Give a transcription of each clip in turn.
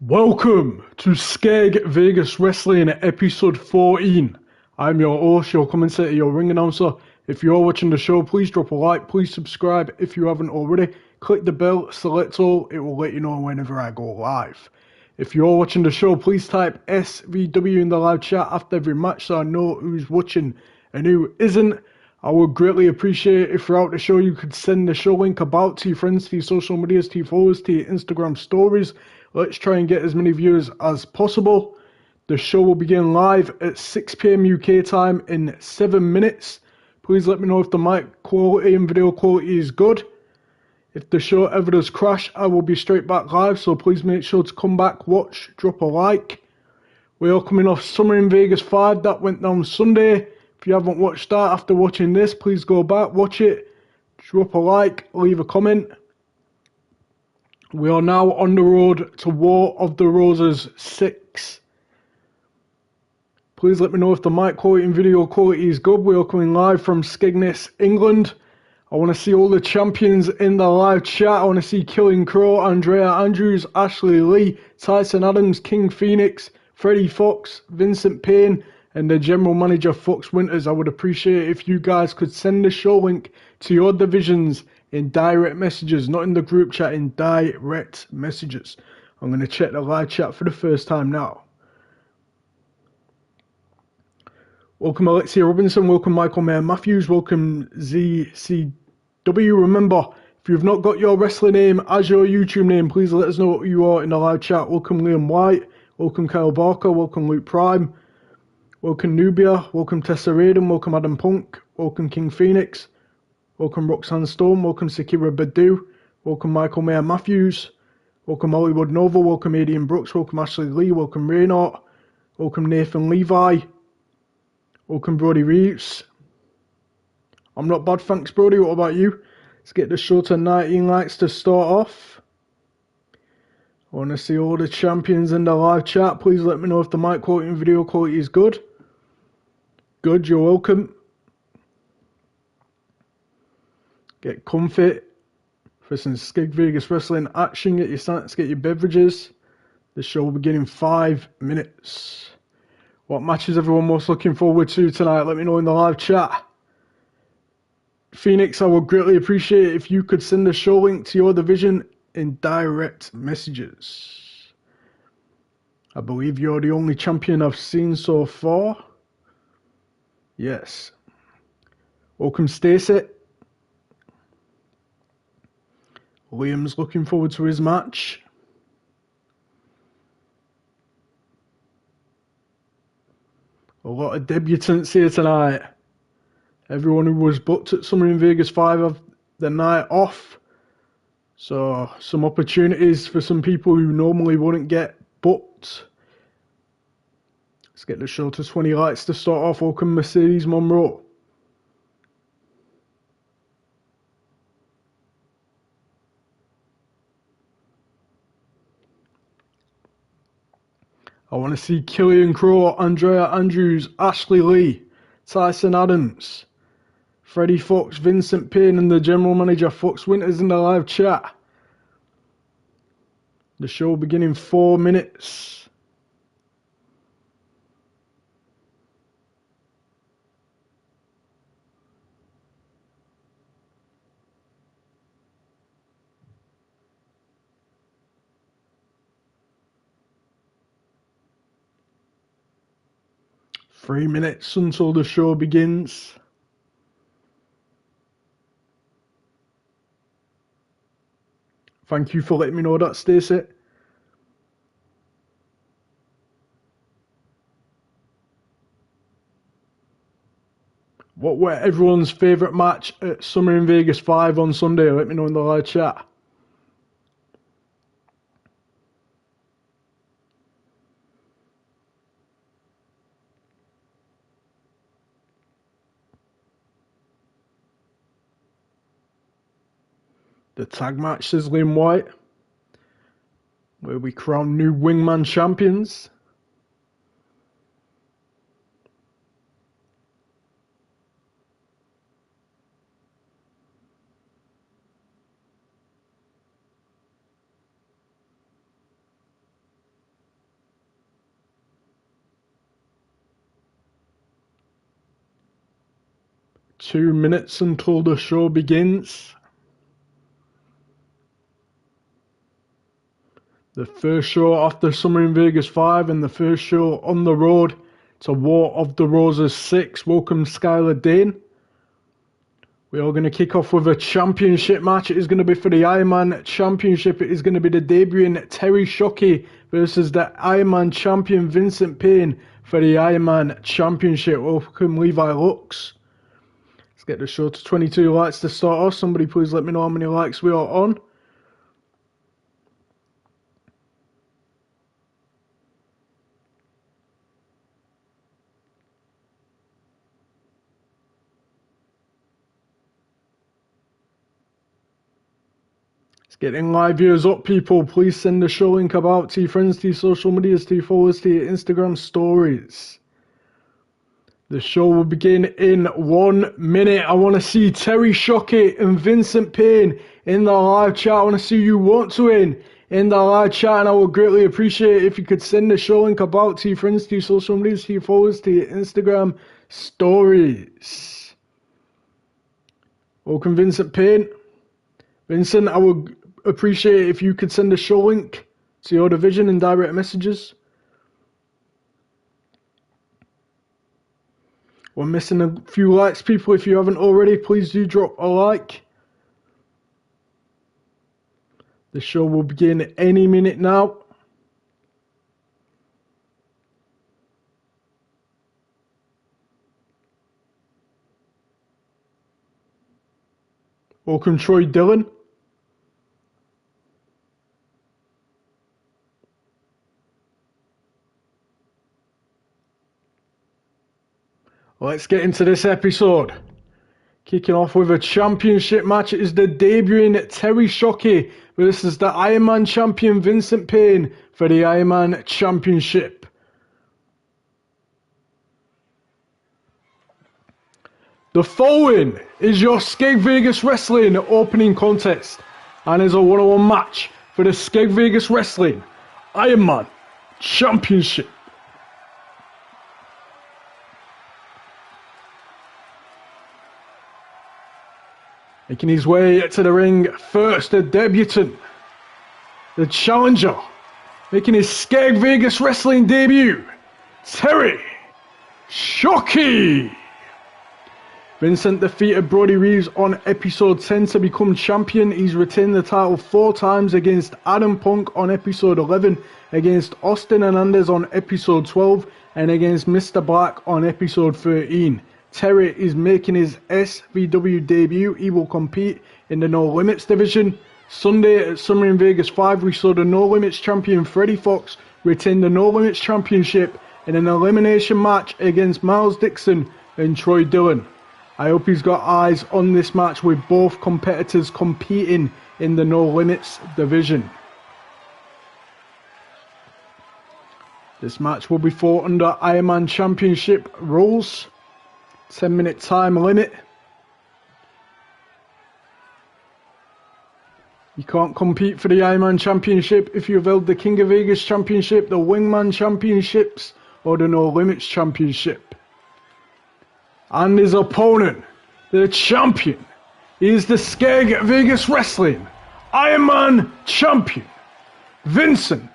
Welcome to Skeg Vegas Wrestling episode 14. I'm your host, your commentator, your ring announcer. If you're watching the show, please drop a like, please subscribe if you haven't already. Click the bell, select all, it will let you know whenever I go live. If you're watching the show, please type SVW in the live chat after every match so I know who's watching and who isn't. I would greatly appreciate it if throughout the show you could send the show link about to your friends, to your social medias, to your followers, to your Instagram stories. Let's try and get as many viewers as possible. The show will begin live at 6 PM UK time in 7 minutes. Please let me know if the mic quality and video quality is good. If the show ever does crash, I will be straight back live, so please make sure to come back, watch, drop a like. We are coming off Summer in Vegas 5, that went down Sunday. If you haven't watched that after watching this, please go back, watch it, drop a like, leave a comment. We are now on the road to War of the Roses 6. Please let me know if the mic quality and video quality is good. We are coming live from Skegness, England. I want to see all the champions in the live chat. I want to see Killing Crow, Andrea Andrews, Ashley Lee, Tyson Adams, King Phoenix, Freddie Fox, Vincent Payne, and the general manager Fox Winters. I would appreciate it if you guys could send the show link to your divisions in direct messages, not in the group chat, in direct messages. I'm going to check the live chat for the first time now. Welcome Alexia Robinson, welcome Michael Mayer Matthews, welcome ZCW. Remember, if you've not got your wrestling name as your YouTube name, please let us know who you are in the live chat. Welcome Liam White, welcome Kyle Barker, welcome Luke Prime, welcome Nubia, welcome Tessa Raiden, welcome Adam Punk, welcome King Phoenix, welcome Roxanne Stone, welcome Sakira Badu, welcome Michael Mayer Matthews, welcome Hollywood Nova, welcome Adrian Brooks, welcome Ashley Lee, welcome Raynor, welcome Nathan Levi, welcome Brody Reeves. I'm not bad, thanks Brody, what about you? Let's get the show to 19 likes to start off. I want to see all the champions in the live chat. Please let me know if the mic quality and video quality is good. Good, you're welcome. Get comfy for some Skeg Vegas Wrestling action. Get your snacks, get your beverages. The show will begin in 5 minutes. What matches everyone most looking forward to tonight? Let me know in the live chat. Phoenix, I would greatly appreciate it if you could send the show link to your division in direct messages. I believe you're the only champion I've seen so far. Yes. Welcome Stacey. Liam's looking forward to his match. A lot of debutants here tonight. Everyone who was booked at Summer in Vegas 5 have the night off. So some opportunities for some people who normally wouldn't get booked. Let's get the show to 20 likes to start off. Welcome Mercedes Monroe. I want to see Killian Crow, Andrea Andrews, Ashley Lee, Tyson Adams, Freddie Fox, Vincent Payne, and the general manager Fox Winters in the live chat. The show will begin in 4 minutes. Three minutes until the show begins. Thank you for letting me know that, Stacey. What were everyone's favourite match at Summer in Vegas 5 on Sunday? Let me know in the live chat. The tag match, says Liam White, where we crown new Wingman champions. 2 minutes until the show begins. The first show after Summer in Vegas 5 and the first show on the road to War of the Roses 6. Welcome Skylar Dane. We are going to kick off with a championship match. It is going to be for the Ironman Championship. It is going to be the debuting Terry Shockey versus the Ironman champion Vincent Payne for the Ironman Championship. Welcome Levi Lux. Let's get the show to 22 likes to start off. Somebody please let me know how many likes we are on. Getting live viewers up, people. Please send the show link about to your friends, to your social medias, to your followers, to your Instagram stories. The show will begin in 1 minute. I want to see Terry Shockey and Vincent Payne in the live chat. I want to see who you want to win in the live chat, and I would greatly appreciate it if you could send the show link about to your friends, to your social medias, to your followers, to your Instagram stories. Welcome, Vincent Payne. Vincent, I would appreciate it if you could send a show link to your division in direct messages. We're missing a few likes, people. If you haven't already, please do drop a like. The show will begin any minute now. Welcome Troy Dillon. Let's get into this episode. Kicking off with a championship match. It is the debuting Terry Shockey versus the Ironman champion Vincent Payne for the Ironman Championship. The following is your Skeg Vegas Wrestling opening contest and is a one-on-one match for the Skeg Vegas Wrestling Ironman Championship. Making his way to the ring first, the debutant, the challenger, making his Skeg Vegas Wrestling debut, Terry Shockey. Vincent defeated Brody Reeves on episode 10 to become champion. He's retained the title 4 times against Adam Punk on episode 11, against Austin Hernandez on episode 12, and against Mr. Black on episode 13. Terry is making his SVW debut. He will compete in the No Limits division. Sunday at Summer in Vegas 5, we saw the No Limits champion Freddie Fox retain the No Limits championship in an elimination match against Miles Dixon and Troy Dillon. I hope he's got eyes on this match with both competitors competing in the No Limits division. This match will be fought under Ironman Championship rules. 10-minute time limit. You can't compete for the Ironman Championship if you've held the King of Vegas Championship, the Wingman Championships, or the No Limits Championship. And his opponent, the champion, is the Skeg Vegas Wrestling Ironman Champion, Vincent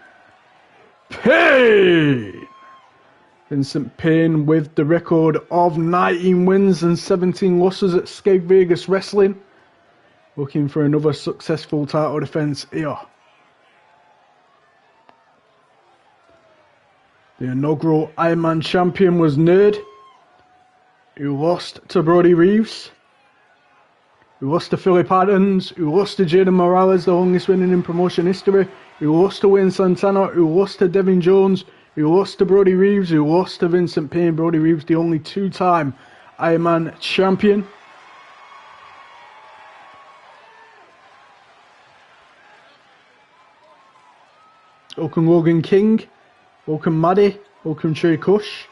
Payne. Vincent Payne with the record of 19 wins and 17 losses at Skeg Vegas Wrestling. Looking for another successful title defense here. The inaugural Ironman champion was Nerd, who lost to Brody Reeves, who lost to Philip Adams, who lost to Jaden Morales, the longest winning in promotion history, who lost to Wayne Santana, who lost to Devin Jones, who lost to Brody Reeves, who lost to Vincent Payne. Brody Reeves, the only 2-time Ironman champion. Welcome Logan King, welcome Maddie, welcome Trey Kush.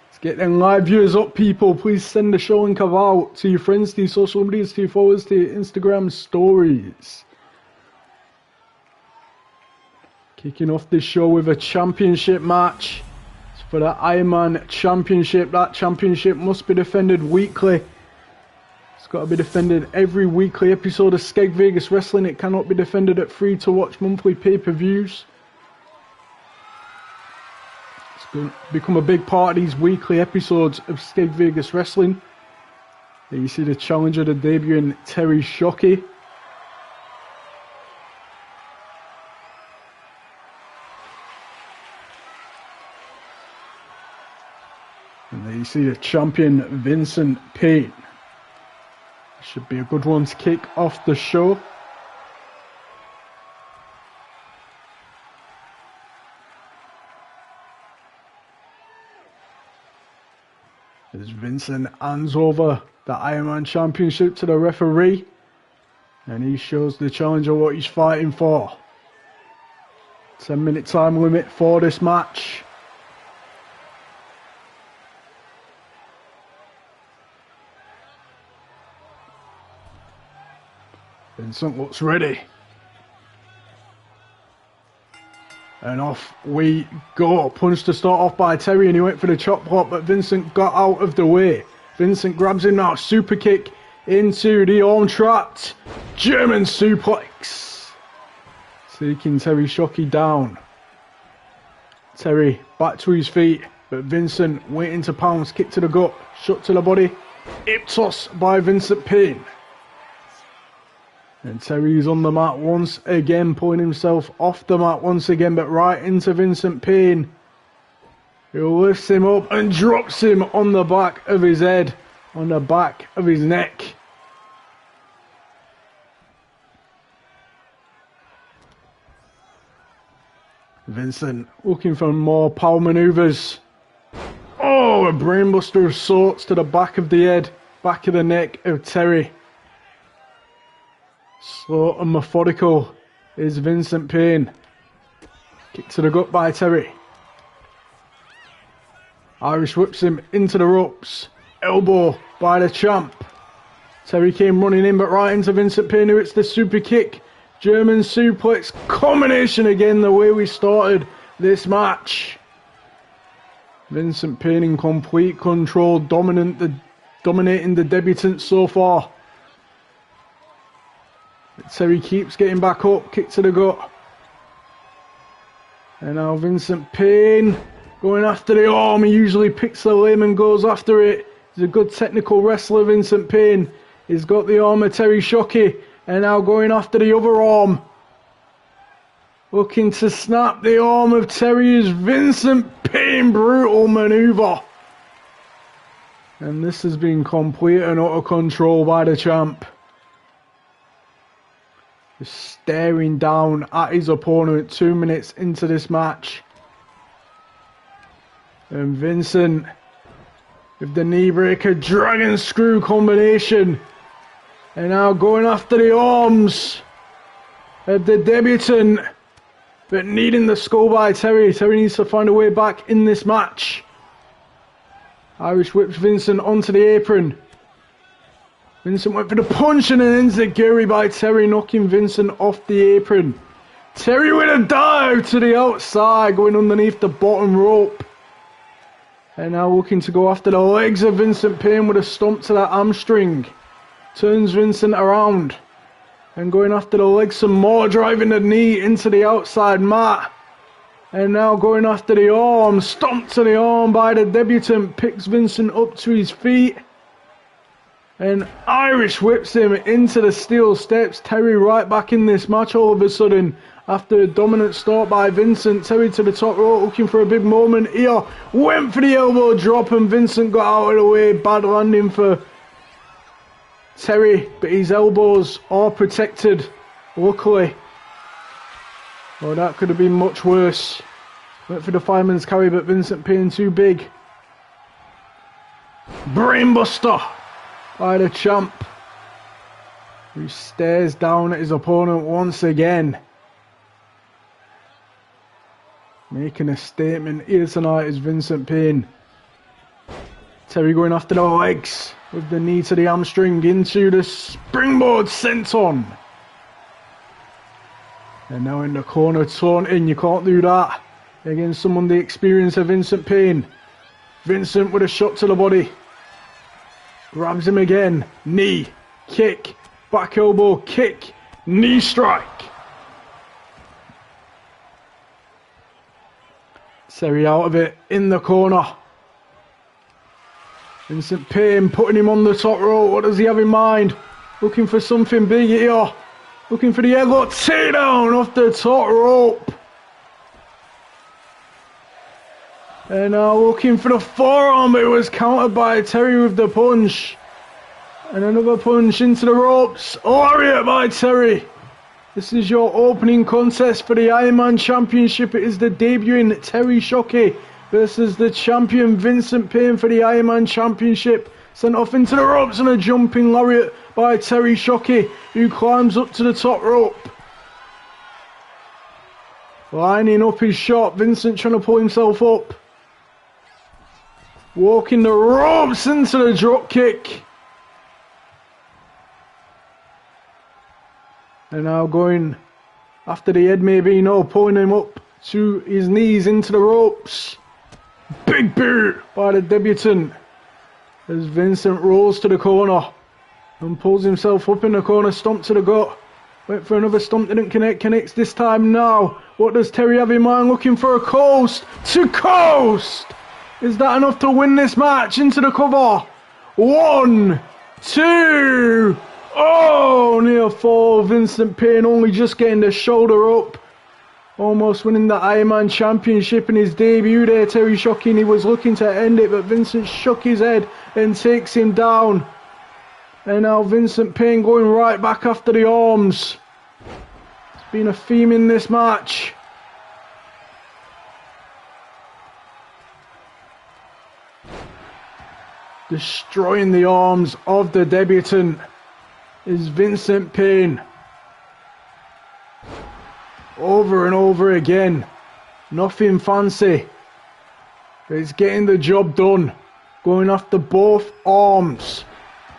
Let's get them live viewers up, people. Please send the show link out to your friends, to your social medias, to your followers, to your Instagram stories. Kicking off this show with a championship match. It's for the Ironman Championship. That championship must be defended weekly. It's got to be defended every weekly episode of Skeg Vegas Wrestling. It cannot be defended at free-to-watch monthly pay-per-views. It's going to become a big part of these weekly episodes of Skeg Vegas Wrestling. There you see the challenger, the debuting Terry Shockey. And there you see the champion, Vincent Payne. Should be a good one to kick off the show. As Vincent hands over the Ironman Championship to the referee. And he shows the challenger what he's fighting for. 10-minute time limit for this match. Vincent looks ready. And off we go. Punch to start off by Terry, and he went for the chop block, but Vincent got out of the way. Vincent grabs him now. Super kick into the arm trapped. German suplex. Taking Terry Shockey down. Terry back to his feet, but Vincent waiting to pounce. Kick to the gut. Shot to the body. Hip toss by Vincent Payne. And Terry's on the mat once again, pulling himself off the mat once again, but right into Vincent Payne, who lifts him up and drops him on the back of his head, on the back of his neck. Vincent looking for more power maneuvers. Oh, a brainbuster of sorts to the back of the head, back of the neck of Terry. Slow and methodical is Vincent Payne. Kick to the gut by Terry. Irish whips him into the ropes. Elbow by the champ. Terry came running in, but right into Vincent Payne, who hits the super kick. German suplex combination again, the way we started this match. Vincent Payne in complete control, dominating the debutant so far. Terry keeps getting back up, kick to the gut. And now Vincent Payne going after the arm. He usually picks the limb and goes after it. He's a good technical wrestler, Vincent Payne. He's got the arm of Terry Shockey. And now going after the other arm. Looking to snap the arm of Terry is Vincent Payne. Brutal maneuver. And this has been complete and utter control by the champ. Just staring down at his opponent 2 minutes into this match. And Vincent with the knee breaker, dragon screw combination. And now going after the arms of the debutant. But needing the skull by Terry. Terry needs to find a way back in this match. Irish whips Vincent onto the apron. Vincent went for the punch and an enziguri by Terry, knocking Vincent off the apron. Terry with a dive to the outside, going underneath the bottom rope. And now looking to go after the legs of Vincent Payne with a stomp to that hamstring. Turns Vincent around. And going after the legs some more, driving the knee into the outside mat. And now going after the arm, stomp to the arm by the debutant, picks Vincent up to his feet. And Irish whips him into the steel steps. Terry right back in this match all of a sudden. After a dominant start by Vincent. Terry to the top rope looking for a big moment here. Went for the elbow drop and Vincent got out of the way. Bad landing for Terry. But his elbows are protected. Luckily. Well, that could have been much worse. Went for the fireman's carry, but Vincent Payne too big. Brainbuster by the champ, who stares down at his opponent once again. Making a statement here tonight is Vincent Payne. Terry going after the legs with the knee to the hamstring into the springboard senton. And now in the corner, taunting, you can't do that. against someone the experience of Vincent Payne. Vincent with a shot to the body. Grabs him again. Knee. Kick. Back elbow. Kick. Knee strike. Terry out of it. In the corner. Vincent Payne putting him on the top rope. What does he have in mind? Looking for something big here. Looking for the headlock. Takedown off the top rope. And now looking for the forearm. It was countered by Terry with the punch. And another punch into the ropes. Lariat by Terry. This is your opening contest for the Iron Man Championship. It is the debuting Terry Shockey versus the champion Vincent Payne for the Iron Man Championship. Sent off into the ropes and a jumping lariat by Terry Shockey, who climbs up to the top rope. Lining up his shot. Vincent trying to pull himself up. Walking the ropes into the drop kick. And now going after the head, maybe, no, pulling him up to his knees into the ropes. Big boot by the debutant as Vincent rolls to the corner and pulls himself up in the corner. Stomp to the gut. Went for another stomp, didn't connect. Connects this time now. What does Terry have in mind? Looking for a coast to coast. Is that enough to win this match? Into the cover. 1, 2. Oh, near fall. Vincent Payne only just getting the shoulder up. Almost winning the Iron Man Championship in his debut there, Terry Shockey. He was looking to end it, but Vincent shook his head and takes him down. And now Vincent Payne going right back after the arms. It's been a theme in this match. Destroying the arms of the debutant is Vincent Payne. Over and over again. Nothing fancy. But it's getting the job done. Going after both arms.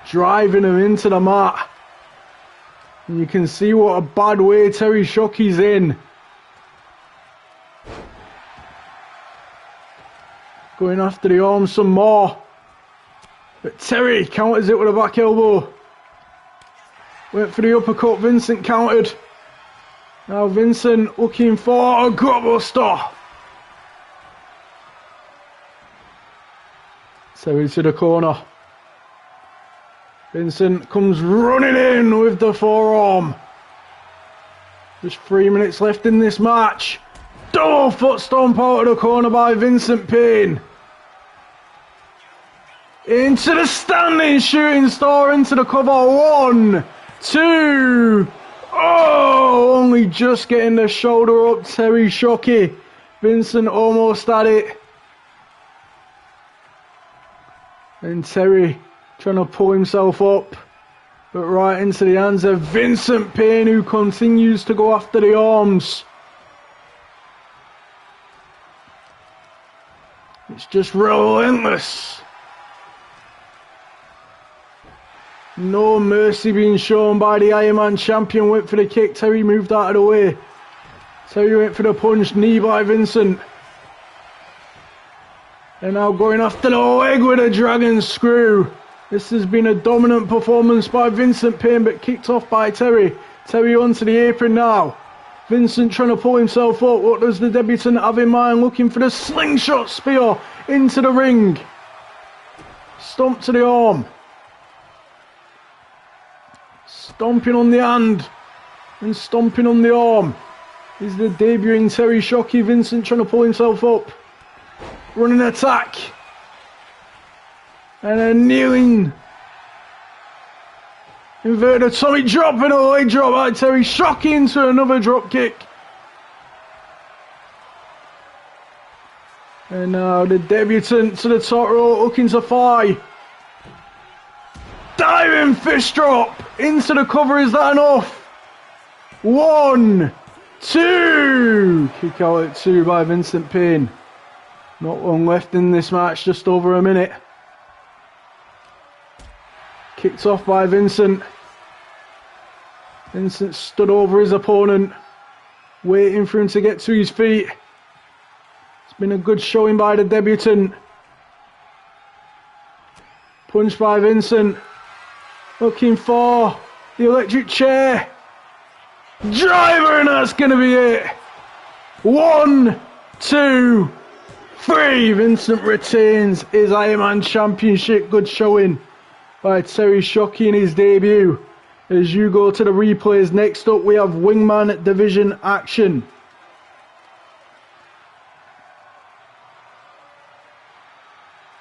Driving him into the mat. And you can see what a bad way Terry Shockey's in. Going after the arms some more. But Terry counters it with a back elbow. Went for the uppercut. Vincent countered. Now Vincent looking for a gutbuster. Terry to the corner. Vincent comes running in with the forearm. Just 3 minutes left in this match. Double foot stomp out of the corner by Vincent Payne. Into the standing shooting star, into the cover. 1, 2. Oh, only just getting the shoulder up, Terry Shockey. Vincent almost had it. And Terry trying to pull himself up. But right into the hands of Vincent Payne, who continues to go after the arms. It's just relentless. No mercy being shown by the Iron Man champion. Went for the kick. Terry moved out of the way. Terry went for the punch. Knee by Vincent. And now going after the leg with a dragon screw. This has been a dominant performance by Vincent Payne, but kicked off by Terry. Terry onto the apron now. Vincent trying to pull himself up. What does the debutant have in mind? Looking for the slingshot spear into the ring. Stomp to the arm. Stomping on the hand and stomping on the arm is the debuting Terry Shockey. Vincent trying to pull himself up. Running attack. And a kneeling inverted atomic drop and a leg drop by Terry Shockey into another drop kick. And now the debutant to the top rope looking to fly. Diving fist drop into the cover. Is that enough? 1, 2. Kick out at 2 by Vincent Payne. Not long left in this match, just over a minute. Kicked off by Vincent. Vincent stood over his opponent, waiting for him to get to his feet. Been a good showing by the debutant. Punch by Vincent. Looking for the electric chair. Driver, and that's going to be it. 1, 2, 3. Vincent retains his Iron Man Championship. Good showing by Terry Shockey in his debut. As you go to the replays, next up we have Wingman Division action.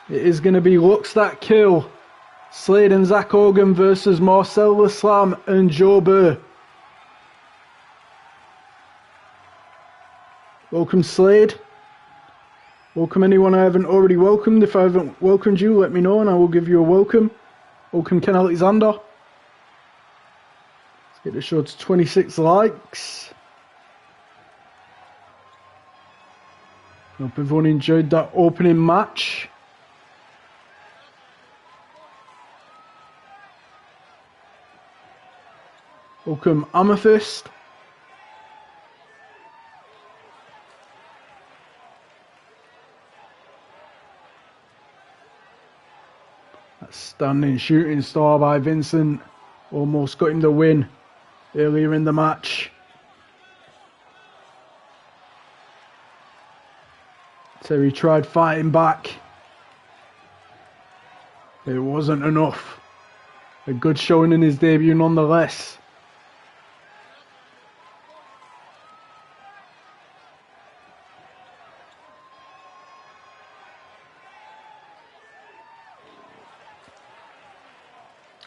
It is going to be Looks That Kill. Slade and Zach Hogan versus Marcel Islam and Bere. Welcome Slade. Welcome anyone I haven't already welcomed. If I haven't welcomed you, let me know and I will give you a welcome. Welcome Ken Alexander. Let's get the show to 26 likes. Hope everyone enjoyed that opening match. Welcome Amethyst. That standing shooting star by Vincent. Almost got him the win earlier in the match. Terry tried fighting back. It wasn't enough. A good showing in his debut nonetheless.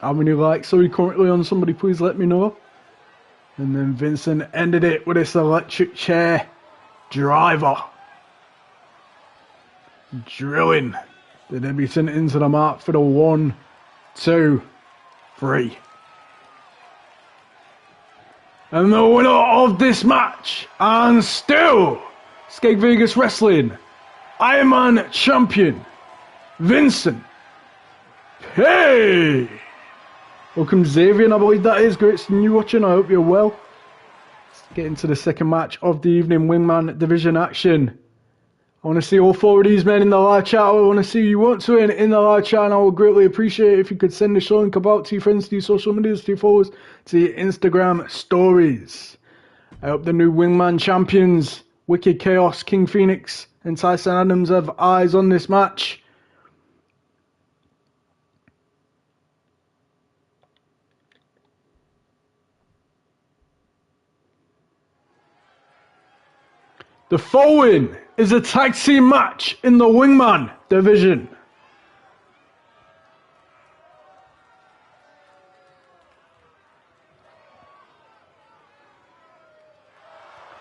How many likes are we currently on? Somebody please let me know. And then Vincent ended it with this electric chair driver. Drilling the debutant into the mark for the 1, 2, 3. And the winner of this match, and still Skeg Vegas Wrestling Iron Man Champion, Vincent Payne. Welcome Xavier, I believe that is. Great seeing you watching, I hope you're well. Let's get into the second match of the evening, Wingman Division action. I want to see all 4 of these men in the live chat. I want to see who you want to in the live chat, and I would greatly appreciate it if you could send the show link about to your friends, to your social medias, to your followers, to your Instagram stories. I hope the new Wingman champions, Wicked Chaos, King Phoenix and Tyson Adams, have eyes on this match. The following is a tag team match in the Wingman division.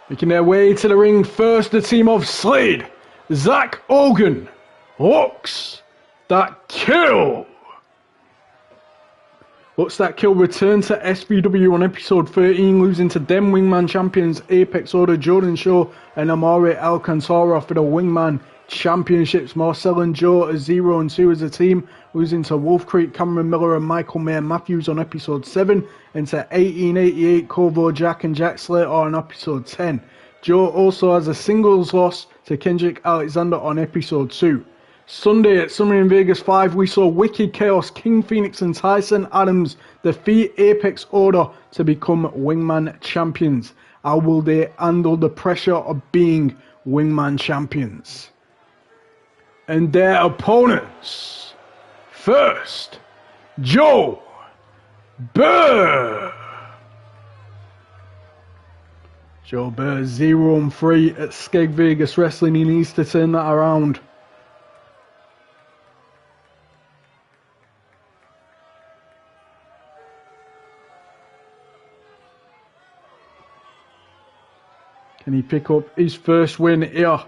Making their way to the ring first, the team of Slade, Zach Hogan, Looks That Kill. Looks That Kill returned to SVW on episode 13, losing to them Wingman champions Apex Order, Jordan Shaw and Amari Alcantara for the Wingman championships. Marcel and Joe are 0 and 2 as a team, losing to Wolf Creek, Cameron Miller and Michael Mayer Matthews on episode 7, and to 1888, Corvo Jack and Jack Slater on episode 10. Joe also has a singles loss to Kendrick Alexander on episode 2. Sunday at Summer in Vegas 5, we saw Wicked Chaos, King Phoenix and Tyson Adams defeat Apex Order to become Wingman champions. How will they handle the pressure of being Wingman champions? And their opponents. First, Joe Bere. Joe Bere 0 and 3 at Skeg Vegas Wrestling. He needs to turn that around. Can he pick up his first win here?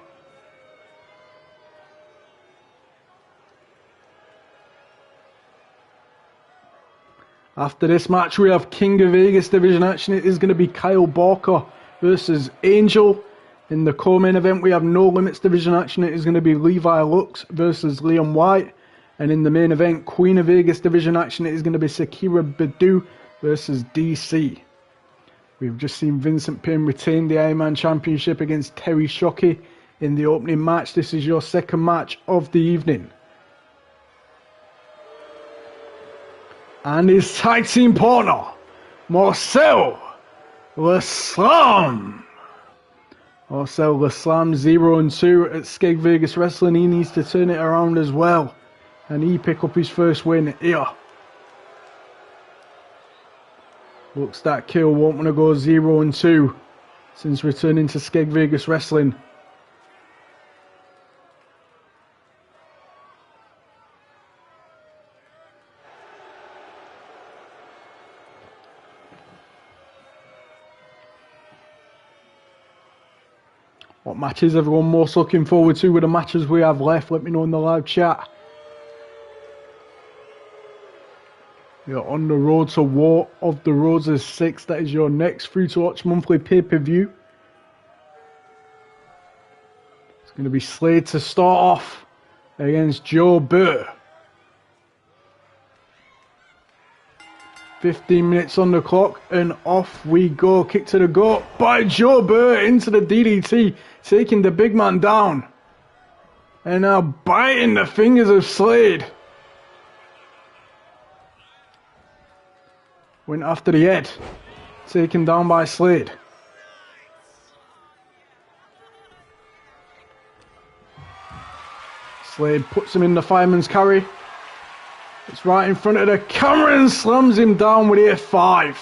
After this match, we have King of Vegas division action. It is going to be Kyle Barker versus Angel. In the co-main event, we have No Limits division action. It is going to be Levi Lux versus Leon White. And in the main event, Queen of Vegas division action, it is going to be Sakira Badu versus DC. We've just seen Vincent Payne retain the Iron Man Championship against Terry Shockey in the opening match. This is your second match of the evening. And his tag team partner, Marcel L'Islam. Marcel L'Islam 0-2 at Skeg Vegas Wrestling. He needs to turn it around as well. And he pick up his first win here. Looks that kill won't want to go 0-2 since returning to Skeg Vegas Wrestling. What matches everyone most looking forward to with the matches we have left? Let me know in the live chat. You're on the road to War of the Roses 6. That is your next free-to-watch monthly pay-per-view. It's going to be Slade to start off against Joe Bere. 15 minutes on the clock and off we go. Kick to the gut by Joe Bere into the DDT, taking the big man down. And now biting the fingers of Slade. Went after the head, taken down by Slade. Slade puts him in the fireman's carry. It's right in front of the camera and slams him down with F5.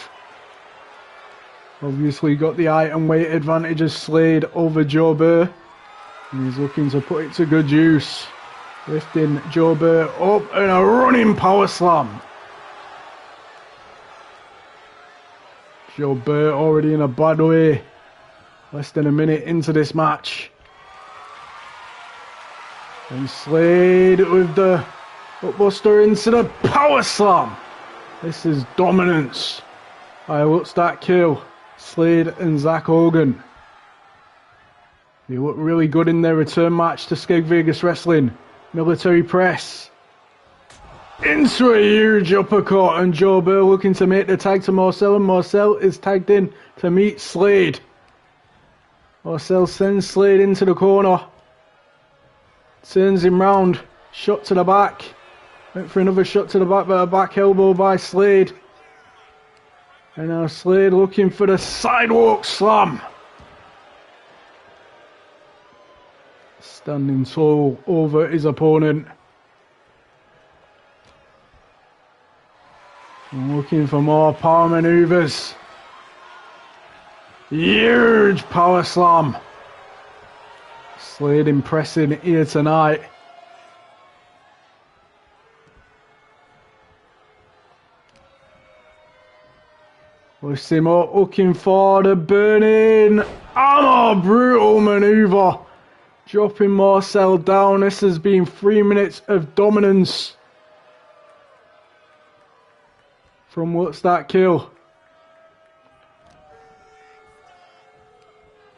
Obviously got the item weight advantage of Slade over Joe Bere. And he's looking to put it to good use. Lifting Joe Bere up and a running power slam. Joe Bere already in a bad way. Less than a minute into this match. And Slade with the upbuster into the power slam. This is dominance. Alright, what's that kill? Slade and Zach Hogan. They look really good in their return match to Skeg Vegas Wrestling. Military press. Into a huge uppercut, and Joe Bere looking to make the tag to Marcel, and Marcel is tagged in to meet Slade. Marcel sends Slade into the corner. Turns him round. Shot to the back. Went for another shot to the back, but a back elbow by Slade. And now Slade looking for the sidewalk slam. Standing tall over his opponent. And looking for more power maneuvers. Huge power slam. Slade impressing here tonight. Lifts him up, looking for the burning hammer. Brutal maneuver. Dropping Marcel down. This has been 3 minutes of dominance. From what's that kill?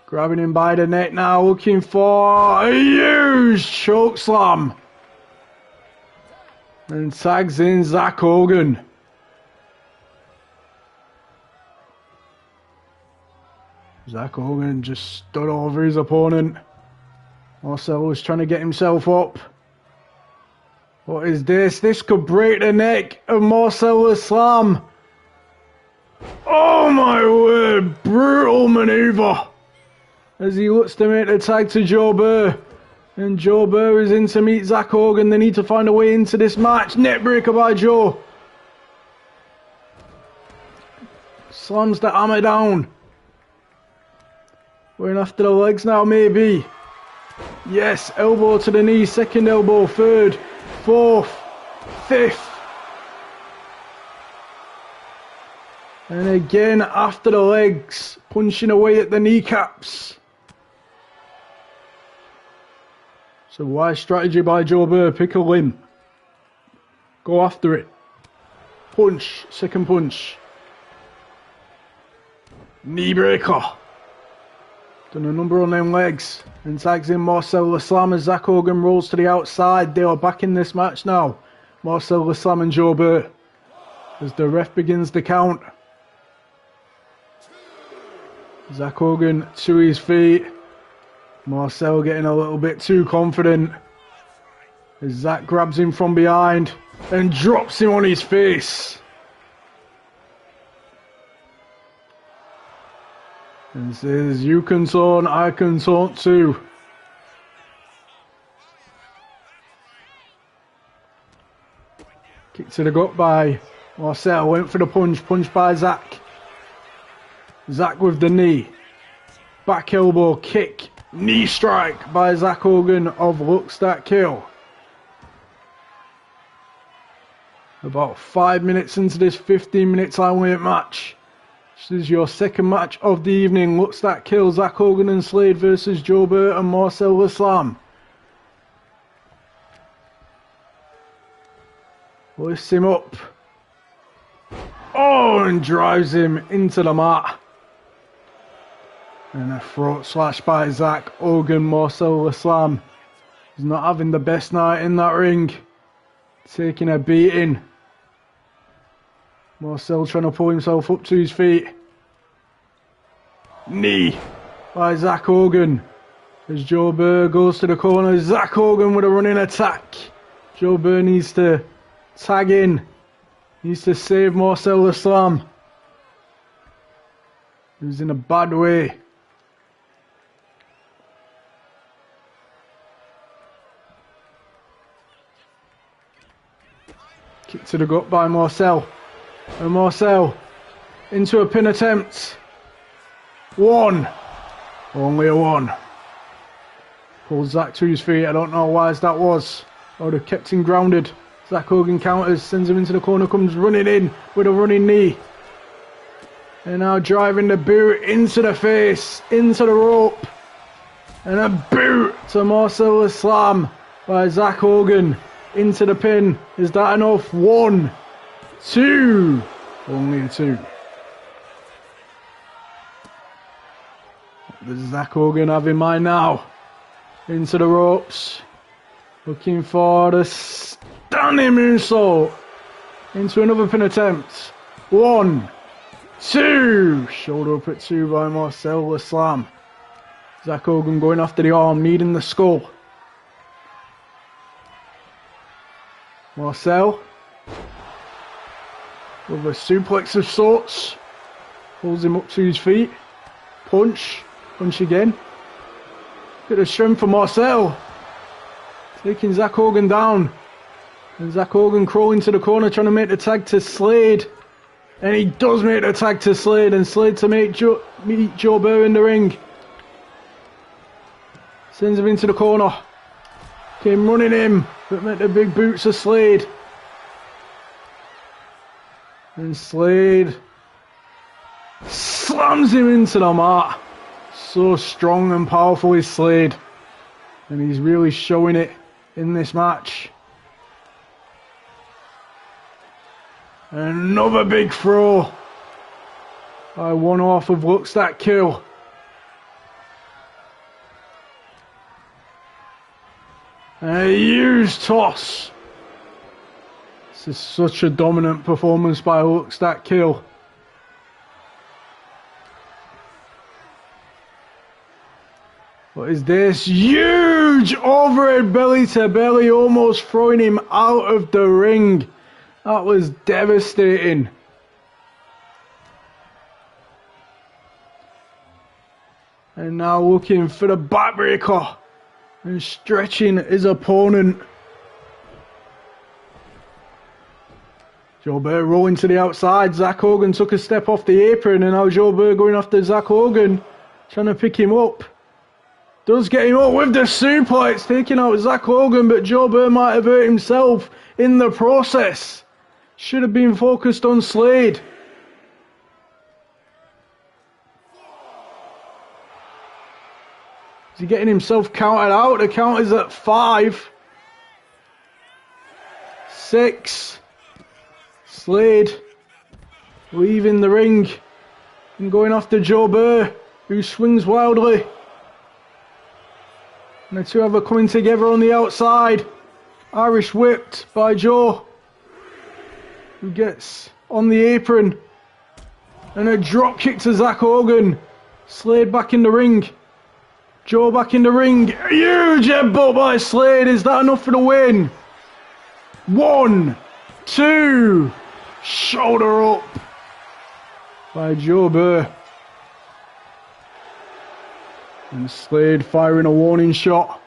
Grabbing him by the neck now, looking for a huge choke slam. And tags in Zach Hogan. Zach Hogan just stood over his opponent. Marcel was trying to get himself up. What is this? This could break the neck of Marcel L'Islam. Oh my word, brutal maneuver. As he looks to make the tag to Joe Bere. And Joe Bere is in to meet Zach Hogan. They need to find a way into this match. Neckbreaker by Joe. Slams the hammer down. Going after the legs now, maybe. Yes, elbow to the knee, second elbow, third, fourth, fifth. And again after the legs, punching away at the kneecaps. So wise strategy by Joe Bere, pick a limb. Go after it. Punch, second punch. Knee breaker. Done a number on them legs. And tags in Marcel L'Islam as Zach Hogan rolls to the outside. They are back in this match now. Marcel L'Islam and Joe Bere. As the ref begins the count. Zach Hogan to his feet. Marcel getting a little bit too confident as Zach grabs him from behind and drops him on his face. And says, you can taunt, I can taunt too. Kick to the gut by Marcel, went for the punch by Zach. Zach with the knee. Back elbow, kick, knee strike by Zach Hogan of Looks That Kill. About 5 minutes into this 15-minute time limit match. This is your second match of the evening. Looks That Kill, Zach Hogan and Slade versus Joe Bere and Marcel Islam. Lifts him up. Oh, and drives him into the mat. And a throat slash by Zach Hogan. Marcel Islam is not having the best night in that ring. Taking a beating. Marcel trying to pull himself up to his feet. Knee by Zach Hogan. As Joe Bere goes to the corner. Zach Hogan with a running attack. Joe Bere needs to tag in. Needs to save Marcel Islam. He's in a bad way. Kick to the gut by Marcel. And Marcel into a pin attempt. One. Only a one. Pulls Zach to his feet. I don't know why that was. I would have kept him grounded. Zach Hogan counters, sends him into the corner, comes running in with a running knee. And now driving the boot into the face, into the rope. And a boot to Marcel Islam by Zach Hogan. Into the pin. Is that enough? 1, 2. Only a 2. What does Zach Hogan have in mind now? Into the ropes. Looking for the standing moonsault. Into another pin attempt. 1, 2. Shoulder up at 2 by Marcel Islam. Zach Hogan going after the arm, needing the skull. Marcel with a suplex of sorts. Pulls him up to his feet. Punch. Punch again. Bit of strength for Marcel. Taking Zach Hogan down. And Zach Hogan crawling to the corner trying to make the tag to Slade. And he does make the tag to Slade. And Slade to meet Joe Bere in the ring. Sends him into the corner. Came running in. But met the big boots of Slade. And Slade slams him into the mat. So strong and powerful is Slade. And he's really showing it in this match. Another big throw by one half of Looks That Kill. A huge toss. This is such a dominant performance by Looks That Kill. What is this? Huge overhead belly to belly, almost throwing him out of the ring. That was devastating. And now looking for the backbreaker. And stretching his opponent. Joe Bere rolling to the outside. Zach Hogan took a step off the apron. And now Joe Bere going after Zach Hogan. Trying to pick him up. Does get him up with the suplex. Taking out Zach Hogan. But Joe Bere might have hurt himself in the process. Should have been focused on Slade. Is he getting himself counted out? The count is at 5. 6. Slade leaving the ring and going after Joe Bere, who swings wildly. And the two have a coming together on the outside. Irish whipped by Joe, who gets on the apron. And a drop kick to Zach Hogan. Slade back in the ring. Joe back in the ring. Huge headbutt by Slade. Is that enough for the win? 1, 2. Shoulder up by Joe Bere. And Slade firing a warning shot.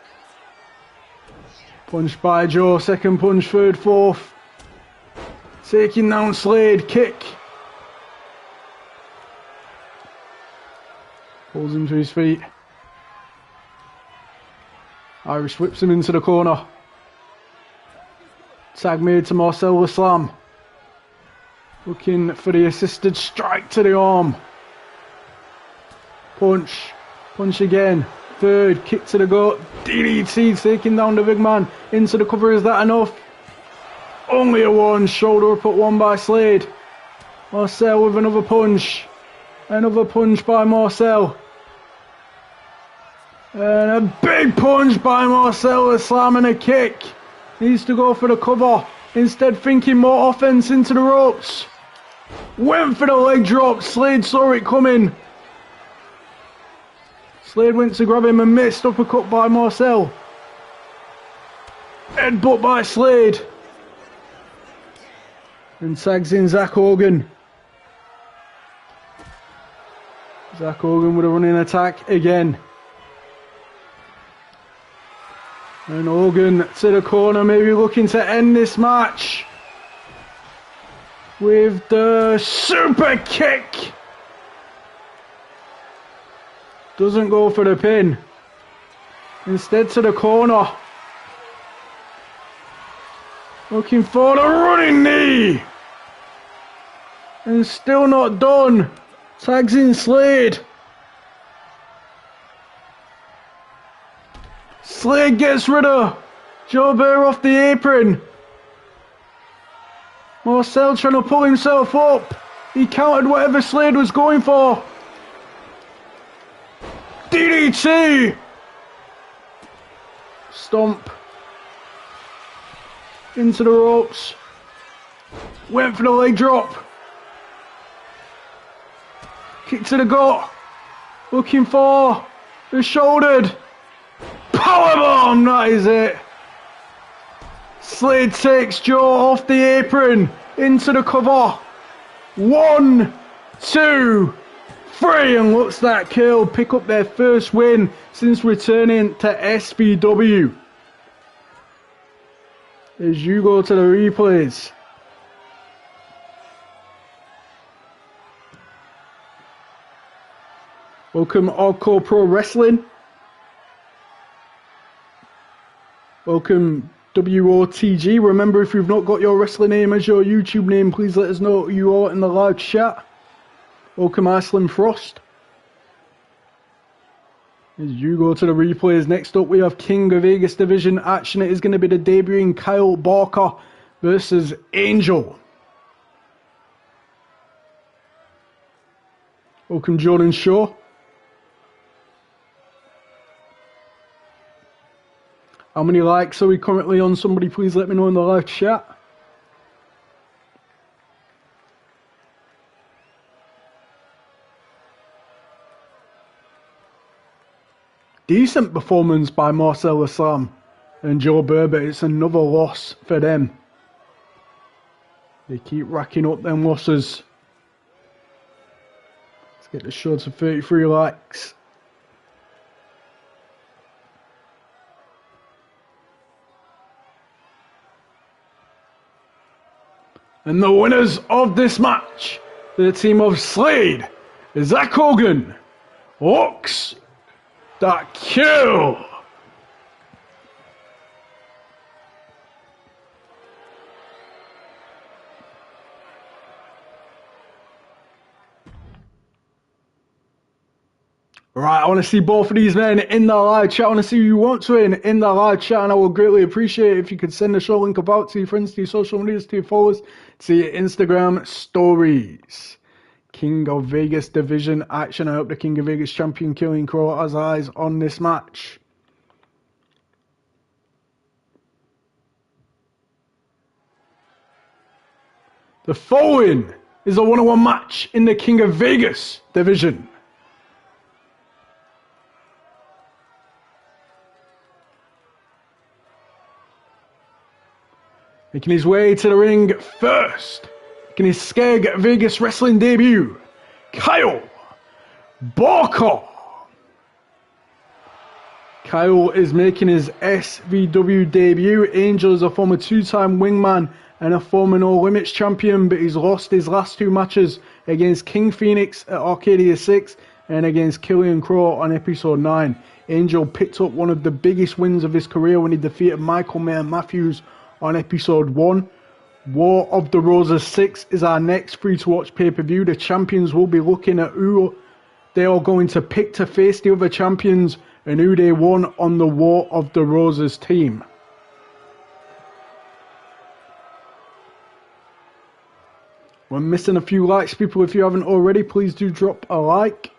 Punch by Joe. Second punch, third, fourth. Taking down Slade. Kick. Pulls him to his feet. Irish whips him into the corner. Tag made to Marcel with slam. Looking for the assisted strike to the arm. Punch. Punch again. Third. Kick to the gut. DDT taking down the big man. Into the cover. Is that enough? Only a one. Shoulder up at one by Slade. Marcel with another punch. Another punch by Marcel. And a big punch by Marcel. A slam and a kick. Needs to go for the cover. Instead thinking more offense into the ropes. Went for the leg drop. Slade saw it coming. Slade went to grab him and missed. Uppercut by Marcel. Headbutt by Slade. And tags in Zach Hogan. Zach Hogan with a running attack again. And Hogan to the corner, maybe looking to end this match with the super kick. Doesn't go for the pin. Instead to the corner. Looking for the running knee. And still not done. Tags in Slade. Slade gets rid of Joe Bere off the apron. Marcel trying to pull himself up. He countered whatever Slade was going for. DDT! Stomp. Into the ropes. Went for the leg drop. Kick to the gut. Looking for the shouldered. Powerbomb, that is it. Slade takes Joe off the apron. Into the cover. 1, 2, 3. And looks that Curl pick up their first win since returning to SBW. As you go to the replays. Welcome Hardcore Pro Wrestling. Welcome WOTG. Remember, if you've not got your wrestling name as your YouTube name, please let us know who you are in the live chat. Welcome Iceland Frost. As you go to the replays, next up we have King of Vegas Division action. It is going to be the debuting Kyle Barker versus Angel. Welcome Jordan Shaw. How many likes are we currently on? Somebody please let me know in the live chat. Decent performance by Marcel Islam and Joe Bere, but it's another loss for them. They keep racking up them losses. Let's get the show to 33 likes. And the winners of this match, the team of Slade, Zach Hogan, Hawks, that kill. Right, I want to see both of these men in the live chat. I want to see who you want to win in the live chat, and I would greatly appreciate it if you could send the show link about to your friends, to your social medias, to your followers, to your Instagram stories. King of Vegas Division action. I hope the King of Vegas champion Killing Crow has eyes on this match. The following is a one-on-one match in the King of Vegas Division. Making his way to the ring first, making his Skeg Vegas Wrestling debut, Kyle Barker. Kyle is making his SVW debut. Angel is a former two-time wingman and a former No Limits champion, but he's lost his last two matches against King Phoenix at Arcadia 6 and against Killian Crow on episode 9. Angel picked up one of the biggest wins of his career when he defeated Michael Mayer Matthews on episode 1. War of the Roses 6 is our next free-to-watch pay-per-view. The champions will be looking at who they are going to pick to face the other champions and who they won on the War of the Roses team. We're missing a few likes, people. If you haven't already, please do drop a like.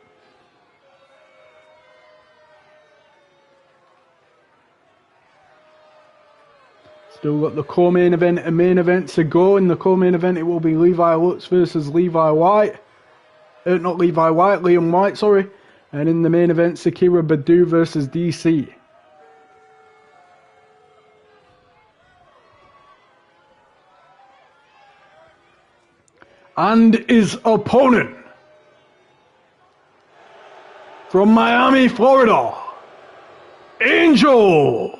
Still got the co-main event and main event to go. In the co-main event, it will be Levi Lutz versus Levi White. Not Levi White, Liam White, sorry. And in the main event, Sakira Badu versus DC. And his opponent, from Miami, Florida, Angel.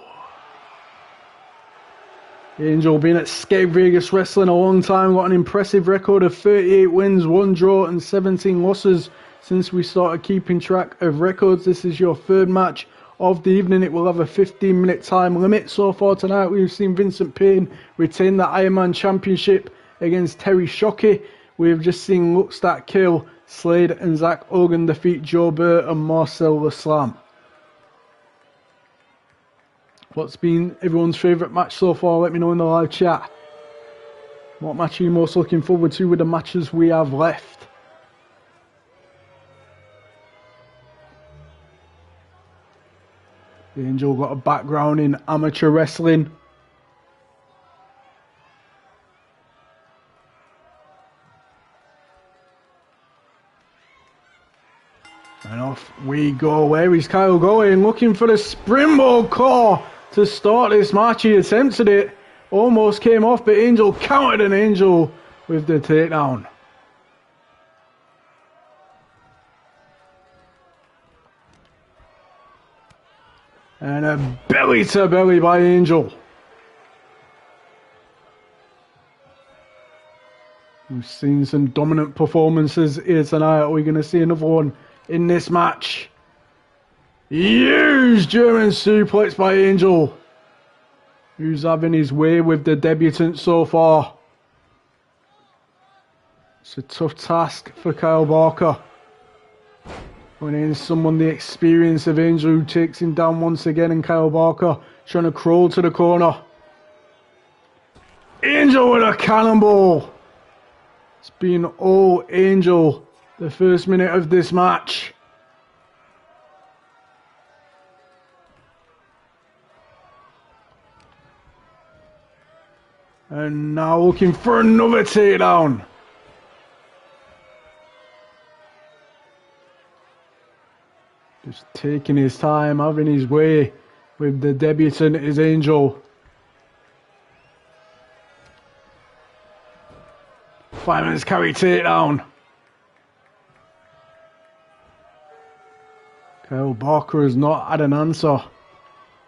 Angel been at Skeg Vegas Wrestling a long time, got an impressive record of 38 wins, 1 draw and 17 losses since we started keeping track of records. This is your third match of the evening. It will have a 15-minute time limit. So far tonight, we've seen Vincent Payne retain the Ironman Championship against Terry Shockey. We've just seen Look Stat Kill, Slade and Zach Hogan defeat Joe Bere and Marcel the Slam. What's been everyone's favourite match so far? Let me know in the live chat. What match are you most looking forward to with the matches we have left? The Angel got a background in amateur wrestling. And off we go. Where is Kyle going? Looking for the springboard core to start this match. He attempted it. Almost came off, but Angel countered an Angel with the takedown. And a belly to belly by Angel. We've seen some dominant performances here tonight. Are we going to see another one in this match? Huge German suplex by Angel, who's having his way with the debutant so far. It's a tough task for Kyle Barker. When in someone the experience of Angel, who takes him down once again, and Kyle Barker trying to crawl to the corner. Angel with a cannonball. It's been all Angel the first minute of this match. And now looking for another takedown. Just taking his time, having his way with the debutant is Angel. Fireman's carry takedown. Kyle Barker has not had an answer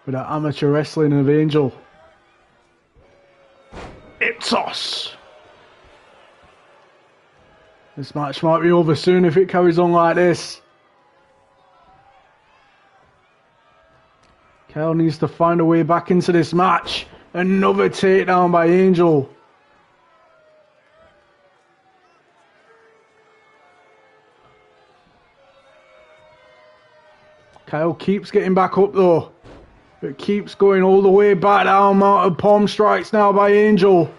for the amateur wrestling of Angel. Ipsos. This match might be over soon if it carries on like this. Kyle needs to find a way back into this match. Another takedown by Angel. Kyle keeps getting back up though. It keeps going all the way back down. Mounted palm strikes now by Angel.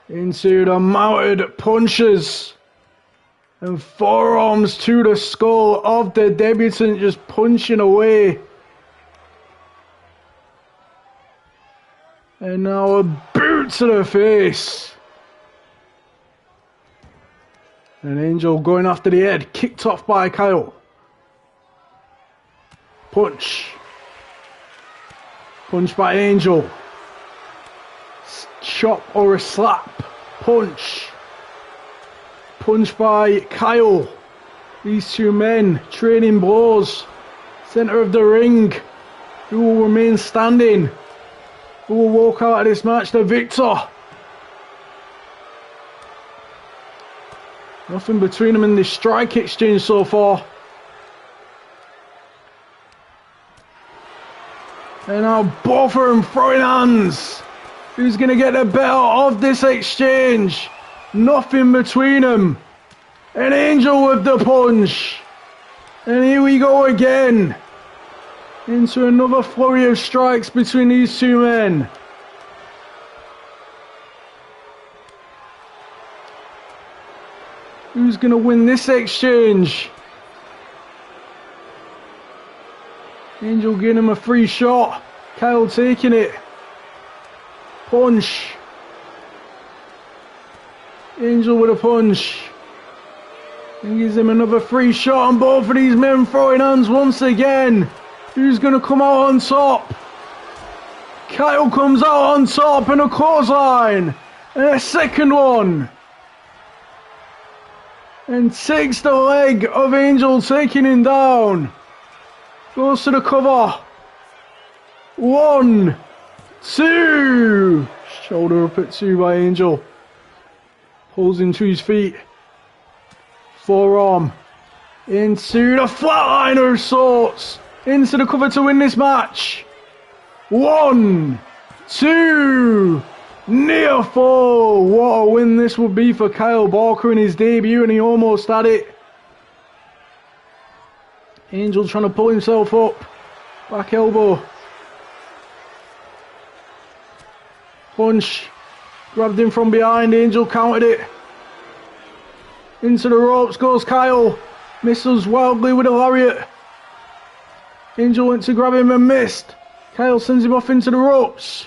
Into the mounted punches. And forearms to the skull of the debutant, just punching away. And now a boot to the face. And Angel going after the head, kicked off by Kyle. Punch. Punch by Angel. Chop or a slap. Punch. Punch by Kyle. These two men trading blows. Center of the ring. Who will remain standing? Who will walk out of this match the victor? Nothing between them in this strike exchange so far. And now both of them throwing hands. Who's going to get the better of this exchange? Nothing between them. An Angel with the punch. And here we go again. Into another flurry of strikes between these two men. Who's going to win this exchange? Angel giving him a free shot. Kyle taking it. Punch. Angel with a punch. And gives him another free shot, and both of these men throwing hands once again. Who's going to come out on top? Kyle comes out on top, and a clothesline. And a second one. And takes the leg of Angel, taking him down. Goes to the cover. 1, 2. Shoulder up at 2 by Angel. Pulls him to his feet. Forearm. Into the flatliner of sorts. Into the cover to win this match. 1, 2. Near fall. What a win this would be for Kyle Barker in his debut, and he almost had it. Angel trying to pull himself up. Back elbow. Punch. Grabbed him from behind. Angel countered it. Into the ropes goes Kyle. Misses wildly with a lariat. Angel went to grab him and missed. Kyle sends him off into the ropes.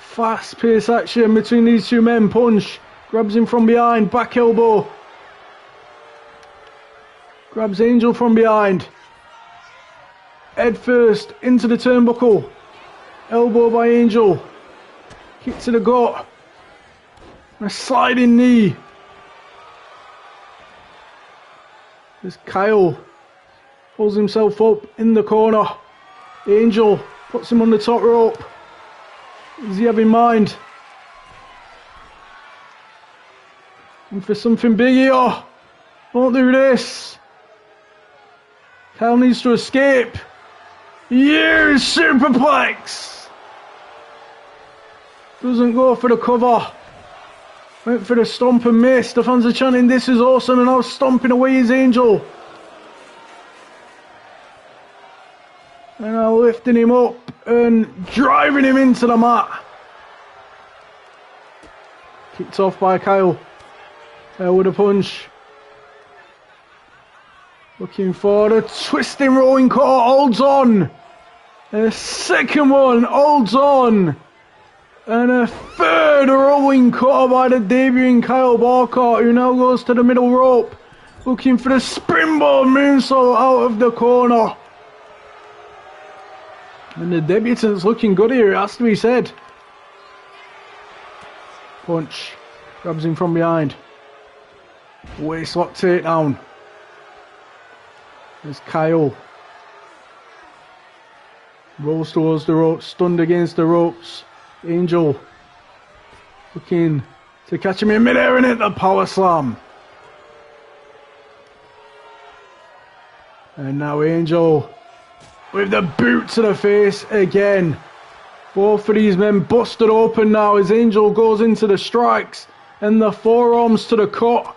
Fast-paced action between these two men. Punch. Grabs him from behind. Back elbow. Grabs Angel from behind. Head first into the turnbuckle. Elbow by Angel. Kick to the gut. And a sliding knee. As Kyle pulls himself up in the corner. Angel puts him on the top rope. What does he have in mind? And for something big here. Don't do this. Kyle needs to escape. Huge superplex. Doesn't go for the cover. Went for the stomp and missed. The fans are chanting, "This is awesome," and now stomping away his Angel. And now lifting him up and driving him into the mat. Kicked off by Kyle. With a punch. Looking for the twisting rolling cutter, holds on. A second one, holds on. And a third rolling cutter by the debuting Kyle Barker, who now goes to the middle rope. Looking for the springboard moonsault out of the corner. And the debutant's looking good here, it has to be said. Punch. Grabs him from behind. Waistlock takedown. There's Kyle. Rolls towards the ropes, stunned against the ropes. Angel looking to catch him in midair and hit the power slam. And now Angel with the boot to the face again. Both of these men busted open now as Angel goes into the strikes and the forearms to the cut.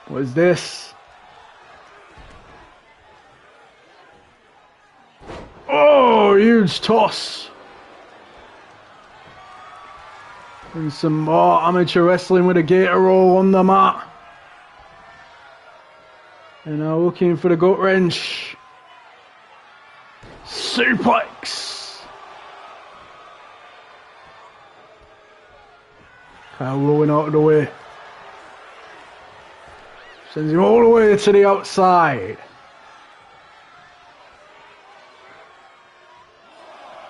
What is this? Oh, huge toss. And some more amateur wrestling with a gator roll on the mat. And now looking for the gut wrench. Suplex. Kyle rolling out of the way. Sends him all the way to the outside.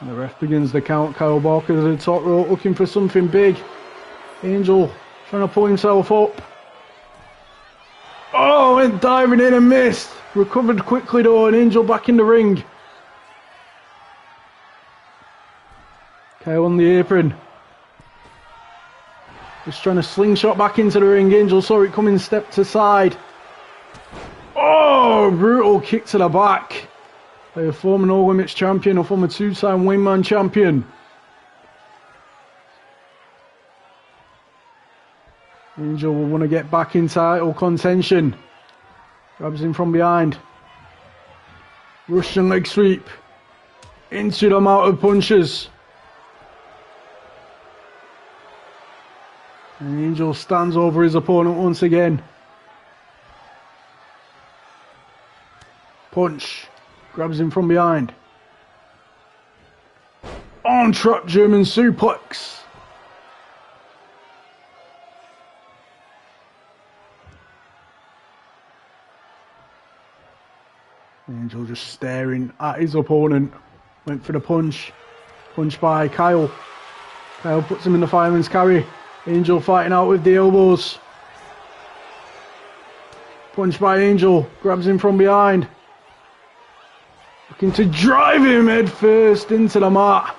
And the ref begins the count. Kyle Barker to the top rope looking for something big. Angel trying to pull himself up. Oh, went diving in and missed. Recovered quickly though, and Angel back in the ring. Kyle on the apron. Just trying to slingshot back into the ring. Angel saw it coming, stepped aside. Oh, brutal kick to the back. By a former No Limits champion, a former two-time Wingman champion. Angel will want to get back in title contention. Grabs him from behind. Russian leg sweep. Into the mount of punches. And Angel stands over his opponent once again. Punch. Grabs him from behind. On trap German suplex. Angel just staring at his opponent. Went for the punch. Punch by Kyle. Kyle puts him in the fireman's carry. Angel fighting out with the elbows. Punch by Angel. Grabs him from behind. Looking to drive him head first into the mat.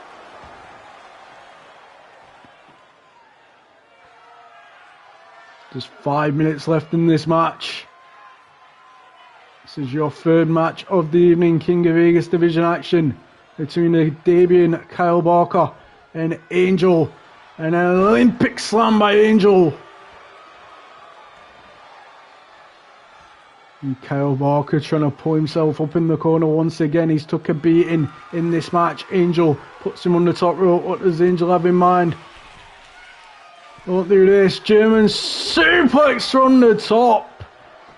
Just 5 minutes left in this match. This is your third match of the evening. King of Vegas division action between the debuting Kyle Barker and Angel. And an Olympic slam by Angel. And Kyle Barker trying to pull himself up in the corner once again. He's took a beating in this match. Angel puts him on the top rope. What does Angel have in mind? Don't do this. German suplex from the top.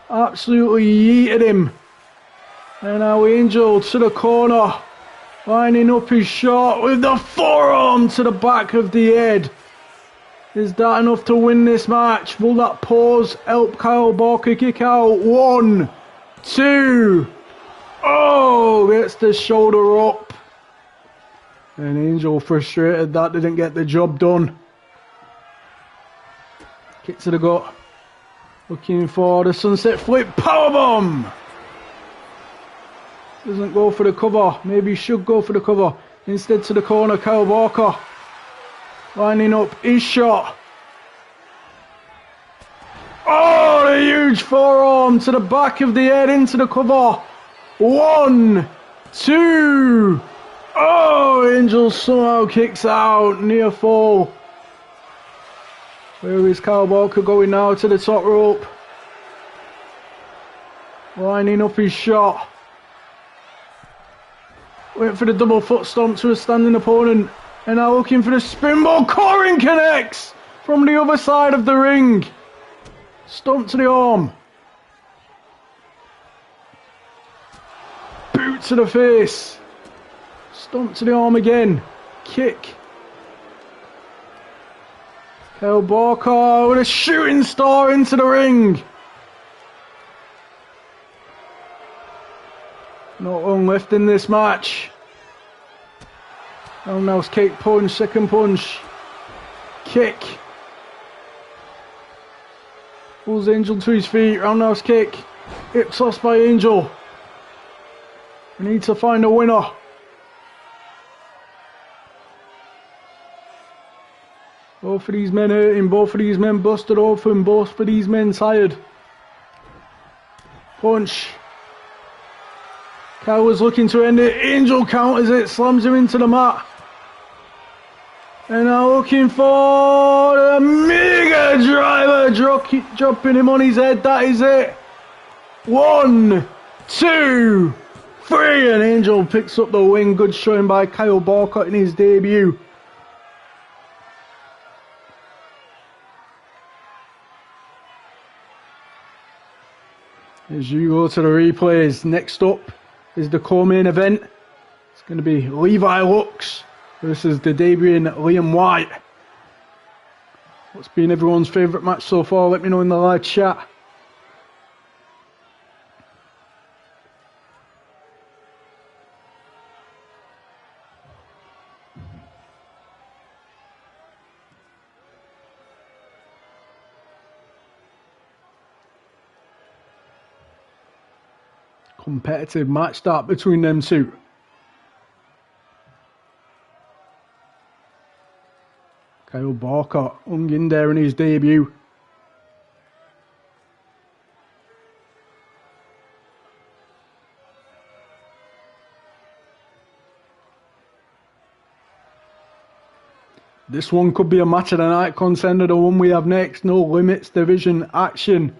Absolutely yeeted him. And now Angel to the corner. Lining up his shot with the forearm to the back of the head. Is that enough to win this match? Will that pause help Kyle Barker kick out? 1, 2. Oh, gets the shoulder up. And Angel frustrated that didn't get the job done. Kick to the gut. Looking for the sunset flip powerbomb. Doesn't go for the cover. Maybe should go for the cover. Instead to the corner, Kyle Barker. Lining up his shot. Oh, a huge forearm to the back of the head into the cover. 1, 2. Oh, Angel somehow kicks out. Near fall. Where is Kyle Barker going now? To the top rope. Lining up his shot. Went for the double foot stomp to a standing opponent. And now looking for the spinball. Corin connects from the other side of the ring. Stomp to the arm. Boot to the face. Stomp to the arm again. Kick. Kyle Barker with a shooting star into the ring. Not long left in this match. Roundhouse kick, punch, second punch. Kick. Pulls Angel to his feet, roundhouse kick. Hip toss by Angel. We need to find a winner. Both of these men hurting, both of these men busted open, both of these men tired. Punch. Kyle was looking to end it. Angel counters it, slams him into the mat. And now looking for the mega driver, dropping him on his head. That is it. 1, 2, 3. And Angel picks up the win. Good showing by Kyle Barker in his debut. As you go to the replays, next up is the co-main event. It's going to be Levi Lux versus the debuting Liam White. What's been everyone's favourite match so far? Let me know in the live chat. competitive match start between them two. Kyle Barker hung in there in his debut. This one could be a match of the night contender, the one we have next. No Limits division action.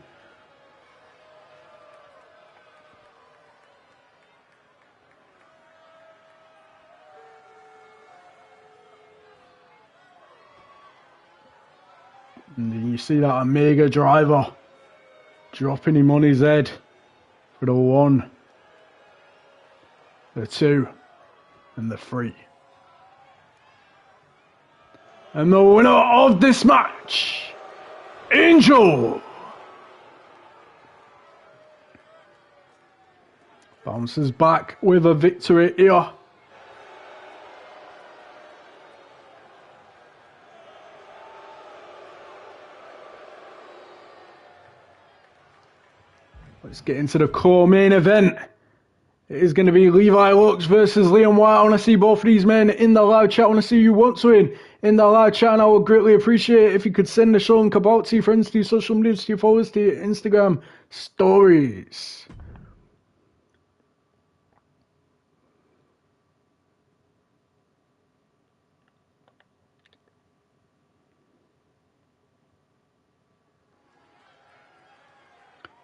And then you see that Omega driver dropping him on his head for the 1, the 2, and the 3. And the winner of this match, Angel, bounces back with a victory here. Let's get into the core main event. It is going to be Levi Lux versus Liam White. I want to see both of these men in the live chat. I want to see who wants to win in the live chat, and I would greatly appreciate it if you could send the show link about to your friends, to your social media, to your followers, to your Instagram stories.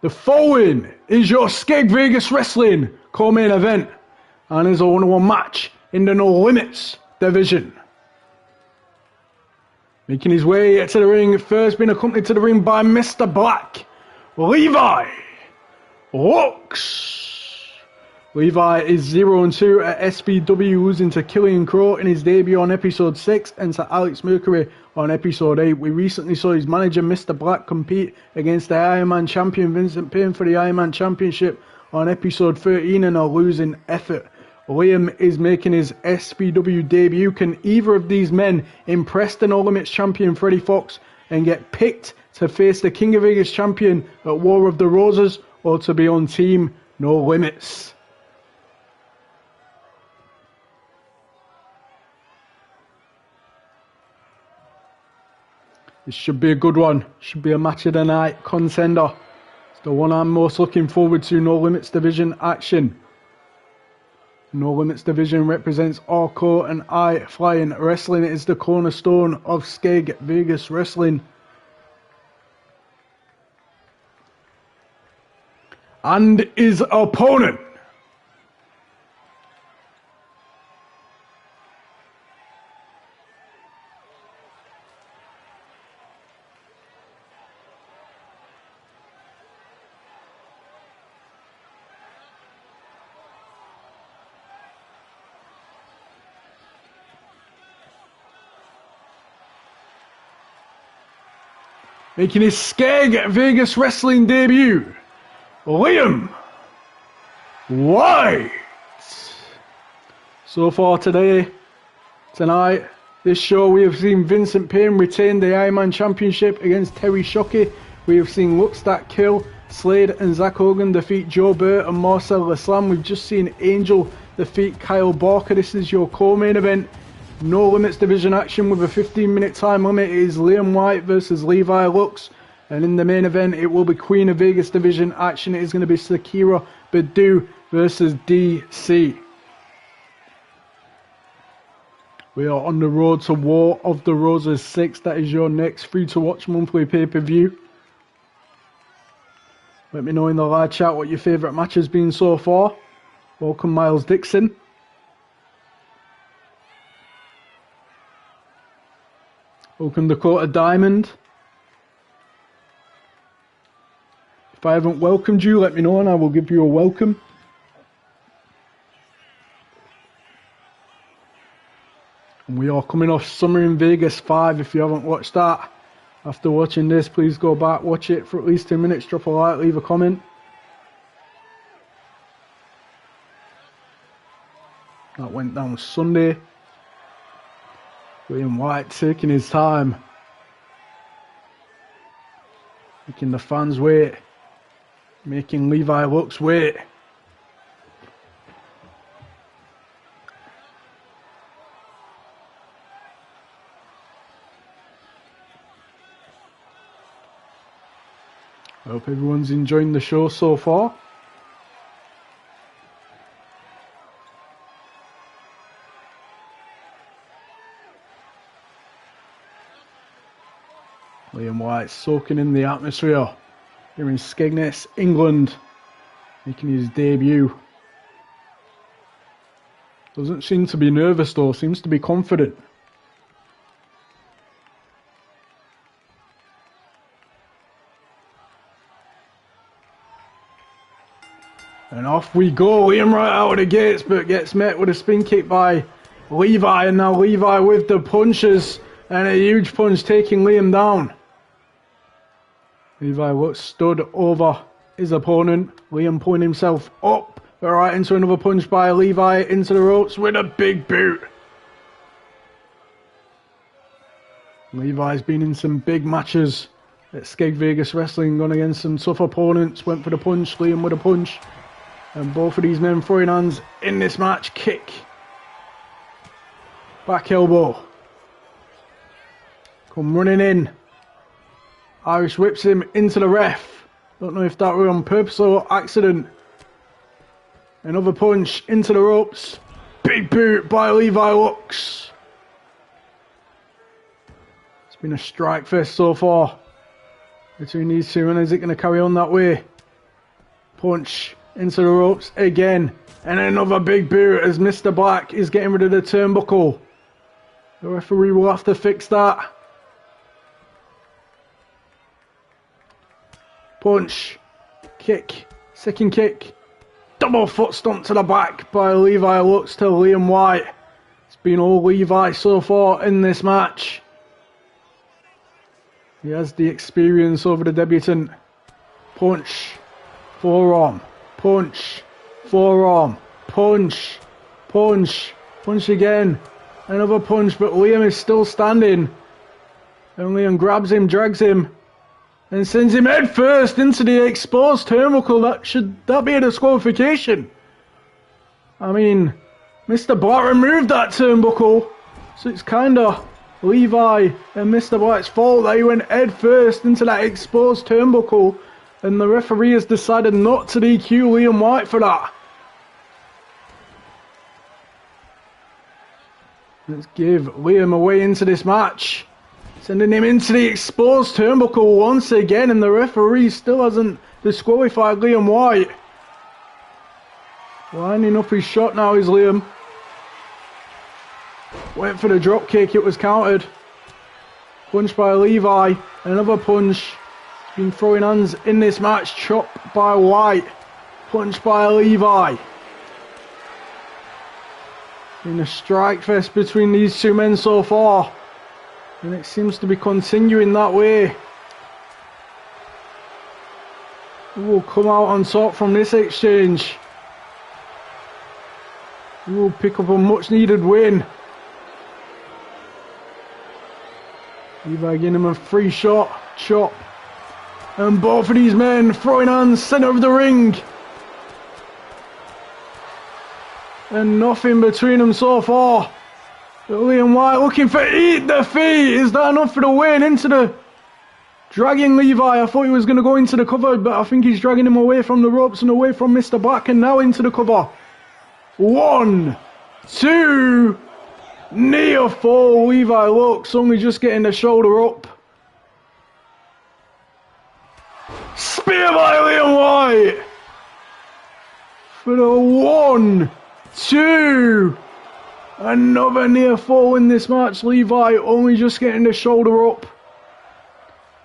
The following is your Skeg Vegas Wrestling co-main event, and is a 1-on-1 match in the No Limits division. Making his way to the ring, first being accompanied to the ring by Mr. Black, Levi Lux. Levi is 0-2 at SBW, losing to Killian Crow in his debut on episode 6 and to Alex Mercury on episode 8. We recently saw his manager Mr. Black compete against the Ironman champion Vincent Payne for the Ironman Championship on episode 13 in a losing effort. Liam is making his SBW debut. Can either of these men impress the No Limits champion Freddie Fox and get picked to face the King of Vegas champion at War of the Roses, or to be on Team No Limits? This should be a good one. Should be a match of the night contender. It's the one I'm most looking forward to. No Limits division action. No Limits division represents Orco and I Flying Wrestling. It is the cornerstone of Skeg Vegas Wrestling. And his opponent, making his Skeg Vegas Wrestling debut, Liam White. So far tonight, this show, we have seen Vincent Payne retain the Ironman Championship against Terry Shockey. We have seen Luxstat Kill, Slade and Zach Hogan defeat Joe Bere and Marcel Islam. We've just seen Angel defeat Kyle Barker. This is your co-main event. No Limits division action with a 15-minute time limit. It is Liam White versus Levi Lux. And in the main event, it will be Queen of Vegas division action. It is going to be Sakira Badu versus DC. We are on the road to War of the Roses 6. That is your next free-to-watch monthly pay-per-view. Let me know in the live chat what your favourite match has been so far. Welcome, Miles Dixon. Welcome, Dakota Diamond. If I haven't welcomed you, let me know and I will give you a welcome. And we are coming off Summer in Vegas 5. If you haven't watched that, after watching this, please go back, watch it for at least 2 minutes, drop a like, leave a comment. That went down Sunday. Liam White taking his time, making the fans wait, making Levi Lux wait. I hope everyone's enjoying the show so far. Liam White soaking in the atmosphere here in Skegness, England, making his debut. Doesn't seem to be nervous though, seems to be confident. And off we go, Liam right out of the gates, but gets met with a spin kick by Levi, and now Levi with the punches, and a huge punch taking Liam down. Levi looks stood over his opponent, Liam pulling himself up, but right into another punch by Levi into the ropes with a big boot. Levi's been in some big matches at Skeg Vegas Wrestling, gone against some tough opponents, went for the punch, Liam with a punch. And both of these men throwing hands in this match. Kick. Back elbow. Come running in. Irish whips him into the ref. Don't know if that were on purpose or accident. Another punch into the ropes. Big boot by Levi Lux. It's been a strike fest so far between these two, and is it going to carry on that way? Punch into the ropes again, and another big boot as Mr. Black is getting rid of the turnbuckle. The referee will have to fix that. Punch, kick, second kick, double foot stomp to the back by Levi Lux to Liam White. It's been all Levi so far in this match. He has the experience over the debutant. Punch, forearm. Punch, forearm, punch, punch, punch again, another punch, but Liam is still standing. And Liam grabs him, drags him, and sends him head first into the exposed turnbuckle. Should that be a disqualification? I mean, Mr. Black removed that turnbuckle, so it's kinda Levi and Mr. Black's fault that he went head first into that exposed turnbuckle. And the referee has decided not to DQ Liam White for that. Let's give Liam away into this match. Sending him into the exposed turnbuckle once again, and the referee still hasn't disqualified Liam White. Lining up his shot now is Liam. Went for the drop kick, it was countered. Punch by Levi, another punch. Been throwing hands in this match. Chop by White. Punch by Levi. Been a strike fest between these two men so far, and it seems to be continuing that way. Who will come out on top from this exchange? Who will pick up a much needed win? Levi giving him a free shot. Chop. And both of these men throwing hands centre of the ring. And nothing between them so far. But Liam White looking for eat the feet. Is that enough for the win? Into the... Dragging Levi. I thought he was going to go into the cover, but I think he's dragging him away from the ropes and away from Mr. Black, and now into the cover. 1, 2... Near fall. Levi Lux only just getting the shoulder up. Spear by Liam White for the 1, 2, another near fall in this match. Levi only just getting the shoulder up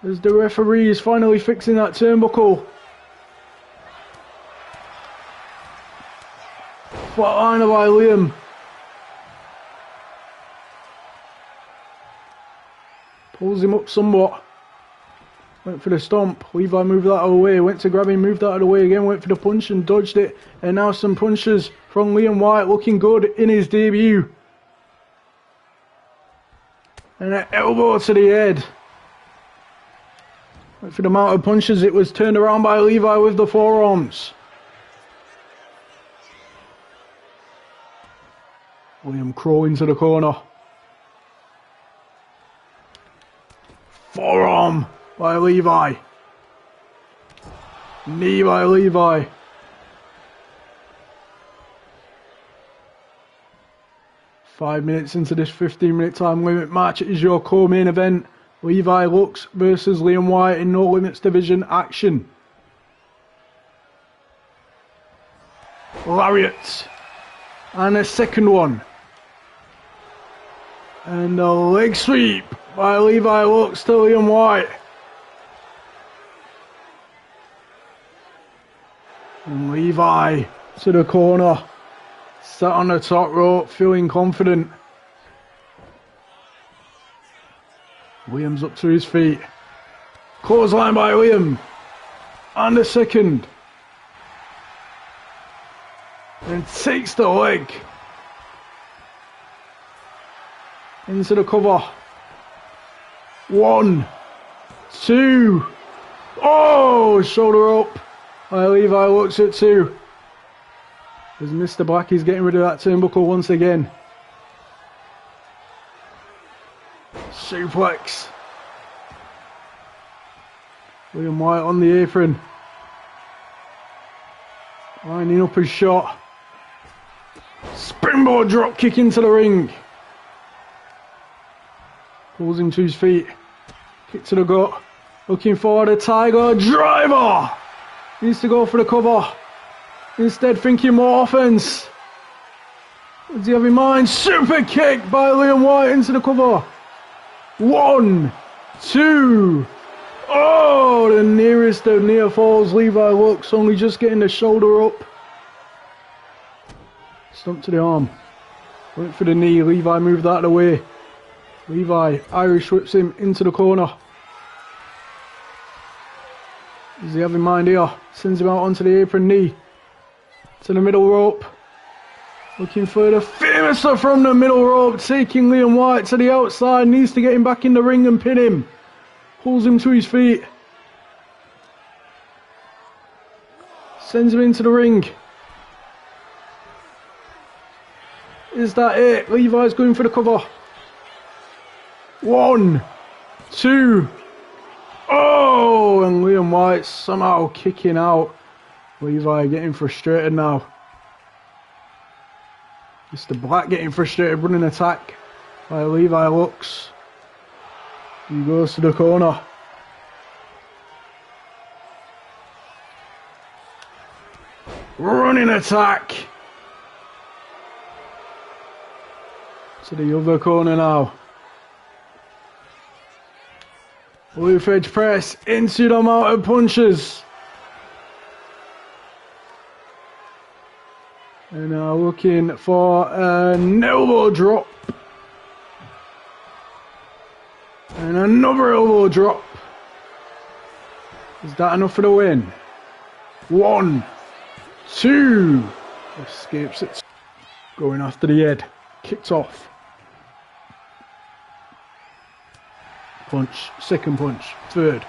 as the referee is finally fixing that turnbuckle. Flatliner by Liam. Pulls him up somewhat. Went for the stomp. Levi moved that out of the way. Went to grab him, moved that out of the way again. Went for the punch and dodged it. And now some punches from Liam White, looking good in his debut. And an elbow to the head. Went for the amount of punches. It was turned around by Levi with the forearms. Liam crawling to the corner. Forearm by Levi. Knee by Levi. Five minutes into this 15-minute time limit match, it is your co-main event. Levi Lux versus Liam White in No Limits Division action. Lariat. And a second one. And a leg sweep by Levi Lux to Liam White. And Levi to the corner. Sat on the top rope, feeling confident. Liam's up to his feet. Clothesline by Liam. And a second. And takes the leg. Into the cover. 1, 2. Oh, shoulder up. Levi looks at 2. As Mr. Black is getting rid of that turnbuckle once again. Suplex. Liam White on the apron. Lining up his shot. Springboard drop kick into the ring. Pulls him to his feet. Kick to the gut. Looking for the Tiger Driver. Needs to go for the cover. Instead thinking more offense. What does he have in mind? Super kick by Liam White into the cover. 1, 2. Oh, the nearest of near falls. Levi Lux only just getting the shoulder up. Stump to the arm. Went for the knee. Levi moved that away. Levi Irish whips him into the corner. What does he have in mind here? Sends him out onto the apron, knee. To the middle rope. Looking for the famouser from the middle rope. Taking Liam White to the outside. Needs to get him back in the ring and pin him. Pulls him to his feet. Sends him into the ring. Is that it? Levi's going for the cover. 1, 2. Oh, and Liam White somehow kicking out. Levi getting frustrated now. Mr. Black getting frustrated, running attack by Levi Lux. He goes to the corner. Running attack. To the other corner now. Loop edge press into the mounted punches. And now looking for an elbow drop. And another elbow drop. Is that enough for the win? 1, 2. Escapes it. Going after the head. Kicked off. Punch. Second punch. Third.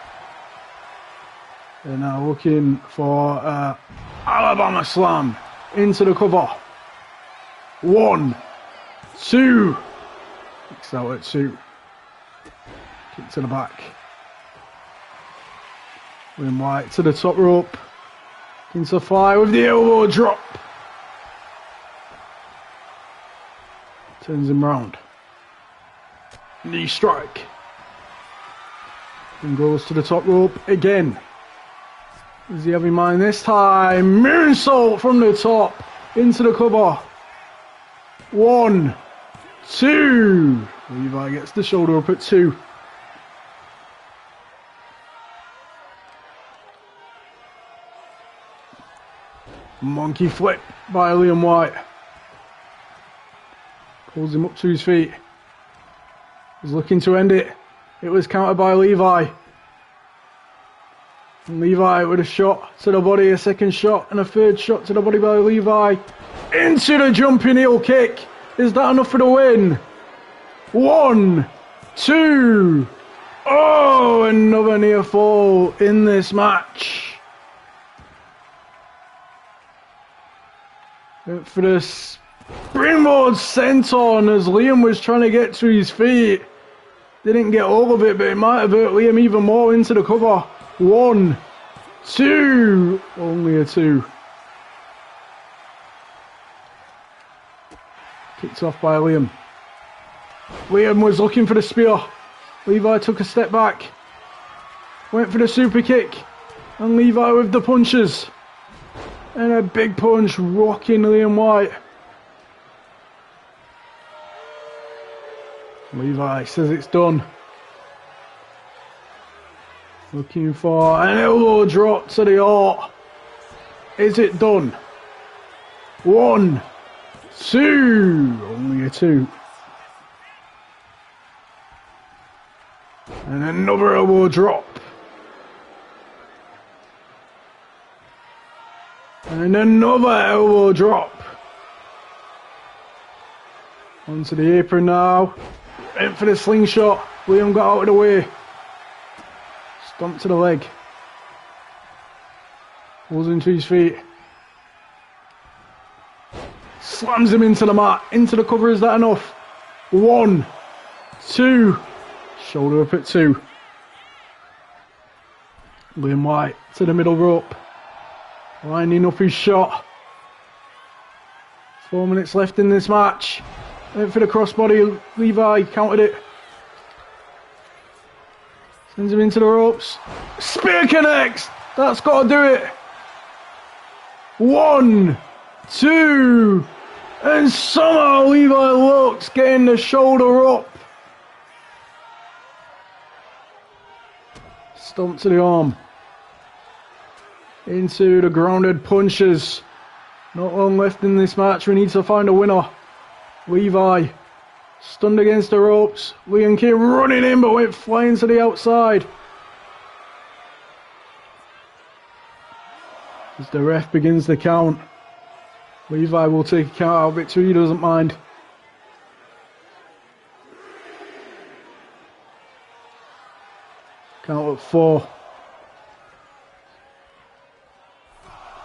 And now looking for Alabama Slam. Into the cover. 1, 2. Kicks out at 2. Kick to the back. Liam White to the top rope. Into fly with the elbow drop. Turns him round. Knee strike. And goes to the top rope again. Does he have in mind this time? Moonsault from the top. Into the cover. 1, 2. Levi gets the shoulder up at 2. Monkey flip by Liam White. Pulls him up to his feet. He's looking to end it. It was countered by Levi. And Levi with a shot to the body, a second shot, and a third shot to the body by Levi. Into the jumping heel kick. Is that enough for the win? 1, 2. Oh, another near fall in this match. Went for the springboard senton as Liam was trying to get to his feet. Didn't get all of it, but it might have hurt Liam even more. Into the cover. 1, 2. Only a 2. Kicked off by Liam. Liam was looking for the spear. Levi took a step back. Went for the super kick. And Levi with the punches. And a big punch rocking Liam White. Levi says it's done. Looking for an elbow drop to the heart. Is it done? 1, 2. Only a 2. And another elbow drop. And another elbow drop. Onto the apron now. Went for the slingshot. Liam got out of the way. Stomp to the leg. Pulls into his feet. Slams him into the mat. Into the cover, is that enough? 1, 2. Shoulder up at 2. Liam White to the middle rope. Lining up his shot. 4 minutes left in this match. Went for the crossbody. Levi countered it. Sends him into the ropes. Spear connects. That's got to do it. 1, 2. And somehow Levi looks getting the shoulder up. Stomp to the arm. Into the grounded punches. Not long left in this match. We need to find a winner. Levi stunned against the ropes. Liam came running in but went flying to the outside. As the ref begins the count. Levi will take a count out of it too. He doesn't mind. Count at 4.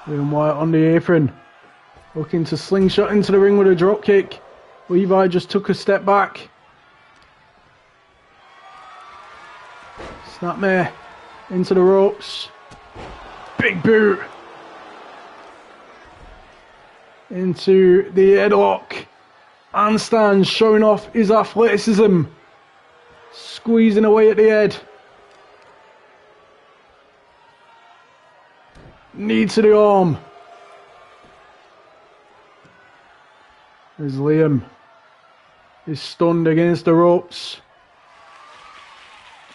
Liam White on the apron. Looking to slingshot into the ring with a drop kick. Levi just took a step back. Snapmare into the ropes. Big boot. Into the headlock. Handstand showing off his athleticism. Squeezing away at the head. Knee to the arm. As Liam is stunned against the ropes.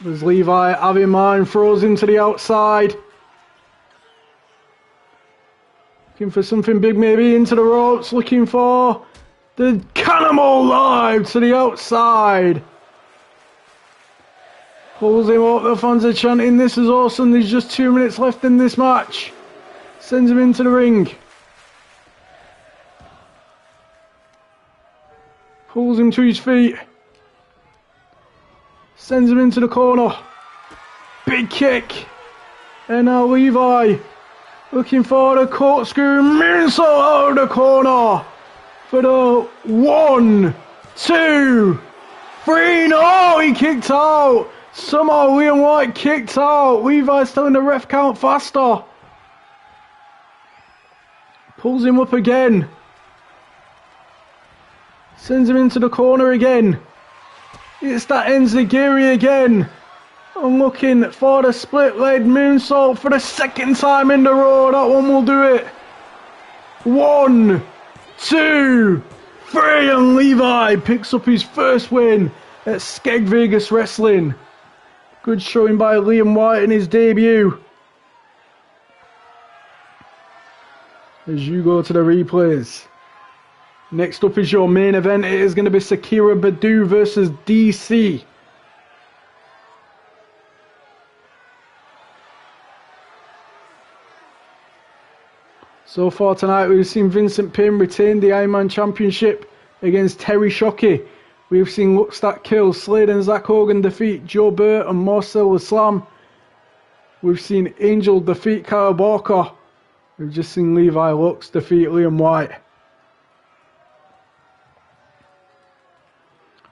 As Levi, having mine, throws him to the outside. Looking for something big maybe into the ropes. Looking for the Cannonball Live to the outside. Pulls him up. The fans are chanting, "This is awesome." There's just 2 minutes left in this match. Sends him into the ring. Pulls him to his feet. Sends him into the corner. Big kick. And now Levi looking for the corkscrew moonsault out of the corner. For the 1, 2, 3. No, he kicked out. Somehow Liam White kicked out. Levi's telling the ref count faster. Pulls him up again. Sends him into the corner again. It's that enziguri again. I'm looking for the split leg moonsault for the second time in the row. That one will do it. 1, 2, 3. And Levi picks up his first win at Skeg Vegas Wrestling. Good showing by Liam White in his debut. As you go to the replays. Next up is your main event. It is going to be Sakira Badu versus DC. So far tonight we've seen Vincent Payne retain the Ironman Championship against Terry Shockey. We've seen Looks That Kill, Slade and Zach Hogan defeat Joe Bere and Marcel Slam. We've seen Angel defeat Kyle Barker. We've just seen Levi Lux defeat Liam White.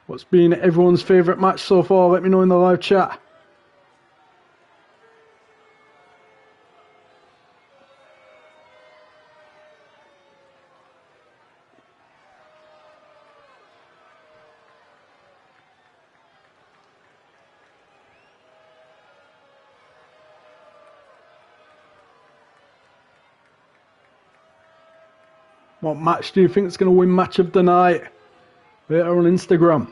What's been everyone's favourite match so far? Let me know in the live chat. What match do you think is going to win match of the night? Bere on Instagram.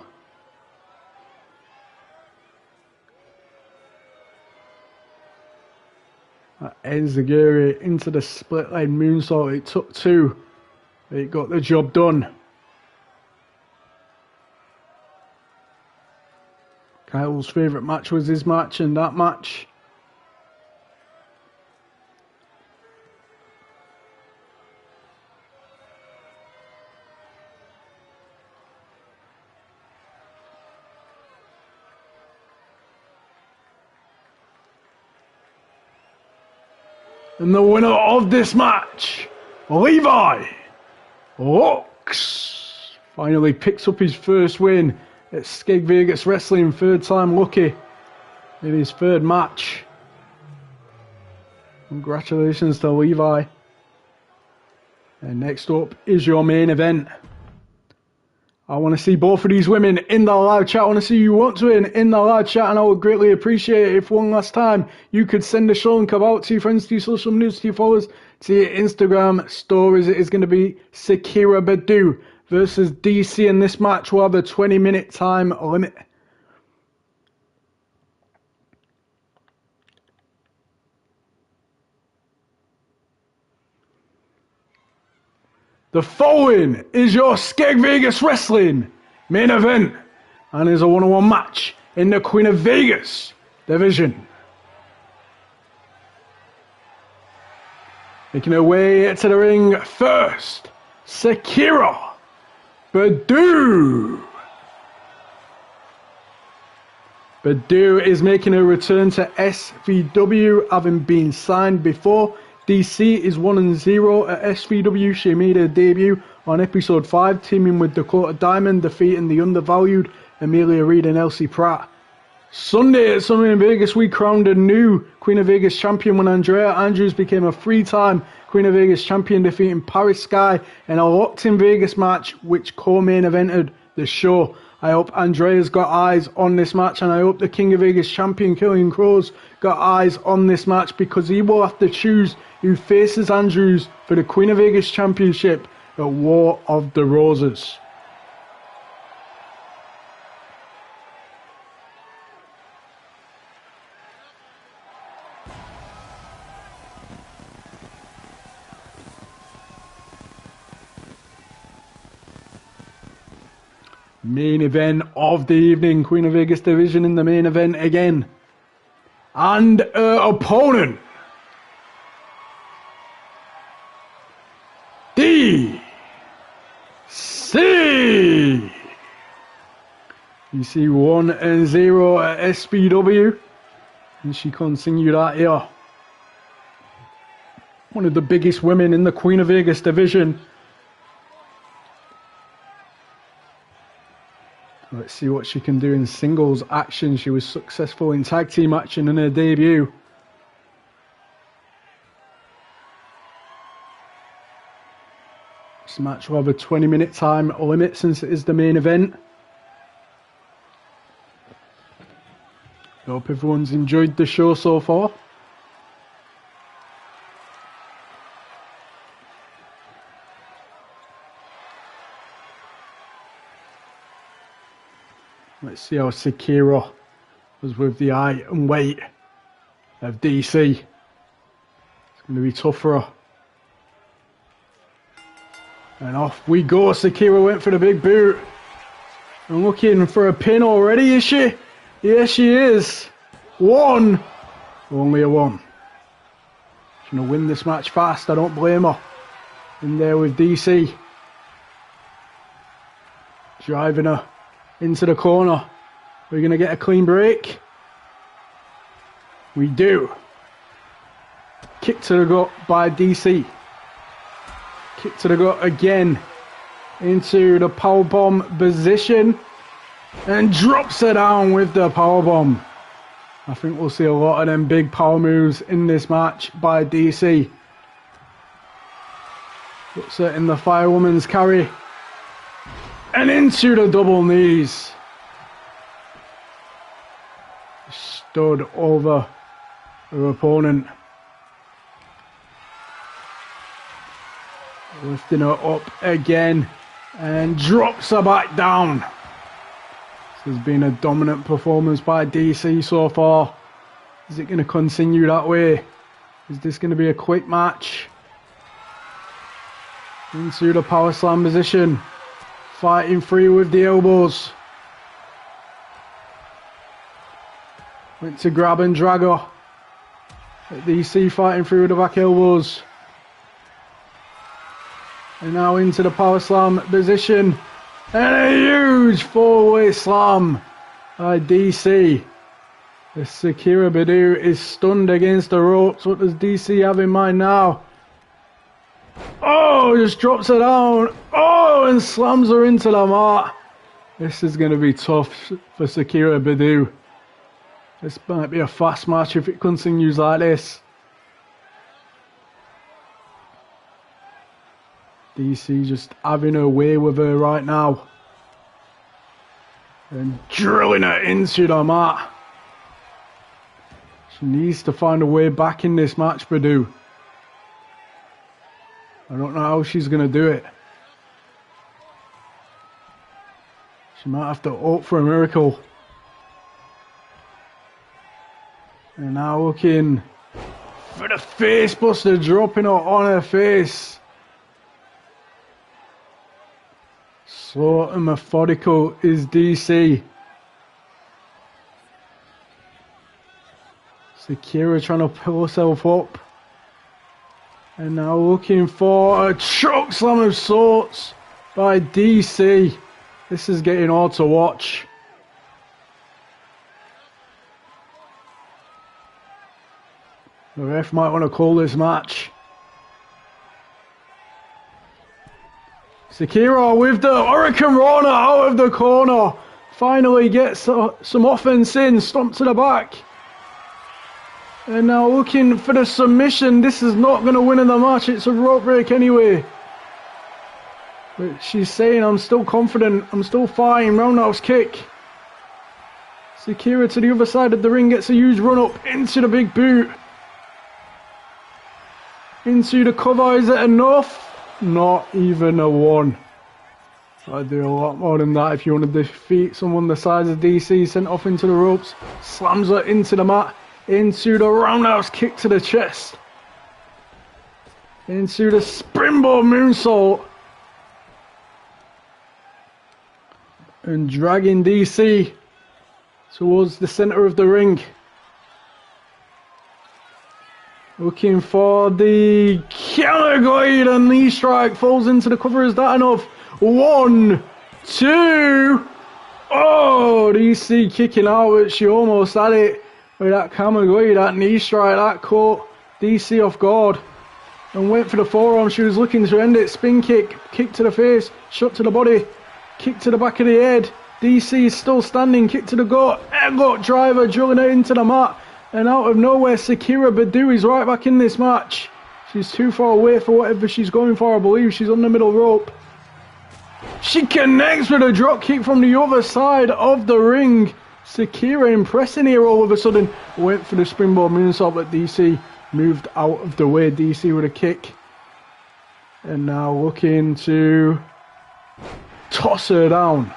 Enziguri into the split leg moonsault. It took 2. It got the job done. Kyle's favourite match was his match, and that match. And the winner of this match, Levi Lux, finally picks up his first win at Skeg Vegas Wrestling. 3rd time lucky in his 3rd match. Congratulations to Levi. And next up is your main event. I want to see both of these women in the live chat. I want to see who you want to win in the live chat, and I would greatly appreciate it if one last time you could send the show link out to your friends, to your social news, to your followers, to your Instagram stories. It is going to be Sakira Badu versus DC, and this match will have a 20-minute time limit. The following is your Skeg Vegas Wrestling main event, and is a 1-on-1 match in the Queen of Vegas division. Making her way to the ring first, Sakira Badu. Badu is making her return to SVW, having been signed before. DC is 1-0 at SVW. She made her debut on episode 5, teaming with Dakota Diamond, defeating the undervalued Amelia Reed and Elsie Pratt. Sunday at Sunday in Vegas, we crowned a new Queen of Vegas champion when Andrea Andrews became a 3-time Queen of Vegas champion, defeating Paris Sky in a locked-in Vegas match, which co-main evented the show. I hope Andrea's got eyes on this match, and I hope the King of Vegas champion, Killian Crow's, got eyes on this match, because he will have to choose who faces Andrews for the Queen of Vegas Championship at War of the Roses. Main event of the evening, Queen of Vegas division in the main event again. And her opponent, DC. You see 1-0 at SPW, and she continued that here. One of the biggest women in the Queen of Vegas division. Let's see what she can do in singles action. She was successful in tag team action in her debut. This match will have a 20-minute time limit since it is the main event. I hope everyone's enjoyed the show so far. Let's see how Sakira was with the height and weight of DC. It's going to be tough for her. And off we go. Sakira went for the big boot. And looking for a pin already, is she? Yes, she is. 1. Only a 1. She's going to win this match fast. I don't blame her. In there with DC. Driving her into the corner. We're going to get a clean break. We do. Kick to the gut by DC. Kick to the gut again. Into the powerbomb position. And drops her down with the powerbomb. I think we'll see a lot of them big power moves in this match by DC. Puts her in the firewoman's carry. And into the double knees. Stood over her opponent. Lifting her up again and drops her back down. This has been a dominant performance by DC so far. Is it going to continue that way? Is this going to be a quick match? Into the power slam position. Fighting free with the elbows. Went to grab and drag her. DC fighting through with the back elbows. And now into the power slam position. And a huge four-way slam by DC. The Shakira Badu is stunned against the ropes. What does DC have in mind now? Oh, just drops her down. Oh, and slams her into the mat. This is going to be tough for Shakira Badu. This might be a fast match if it continues like this. DC just having her way with her right now. And drilling her into the mat. She needs to find a way back in this match, Badu. I don't know how she's going to do it. She might have to hope for a miracle. And now looking for the face buster, dropping her on her face. Slow and methodical is DC. Shakira trying to pull herself up. And now looking for a choke slam of sorts by DC. This is getting hard to watch. The ref might want to call this match. Shakira with the Hurricane Rana out of the corner. Finally gets some offense in. Stomp to the back. And now looking for the submission. This is not going to win in the match. It's a rope break anyway. But she's saying, I'm still confident. I'm still fine. Roundhouse kick. Shakira to the other side of the ring. Gets a huge run up into the big boot. Into the cover. Is it enough? Not even a one. I'd do a lot more than that if you want to defeat someone the size of DC. Sent off into the ropes. Slams her into the mat. Into the roundhouse kick to the chest. Into the springboard moonsault. And dragging DC towards the center of the ring. Looking for the counter and knee strike. Falls into the cover. Is that enough? 1, 2. Oh, DC kicking out, but she almost had it. With that Kamagoy, that knee strike, that caught DC off guard. And went for the forearm. She was looking to end it. Spin kick. Kick to the face. Shot to the body. Kick to the back of the head. DC is still standing. Kick to the gut. Gut driver drilling her into the mat. And out of nowhere, Shakira Badu is right back in this match. She's too far away for whatever she's going for, I believe. She's on the middle rope. She connects with a drop kick from the other side of the ring. Shakira impressing here all of a sudden. Went for the springboard moonsault, but DC moved out of the way. DC with a kick. And now looking to toss her down.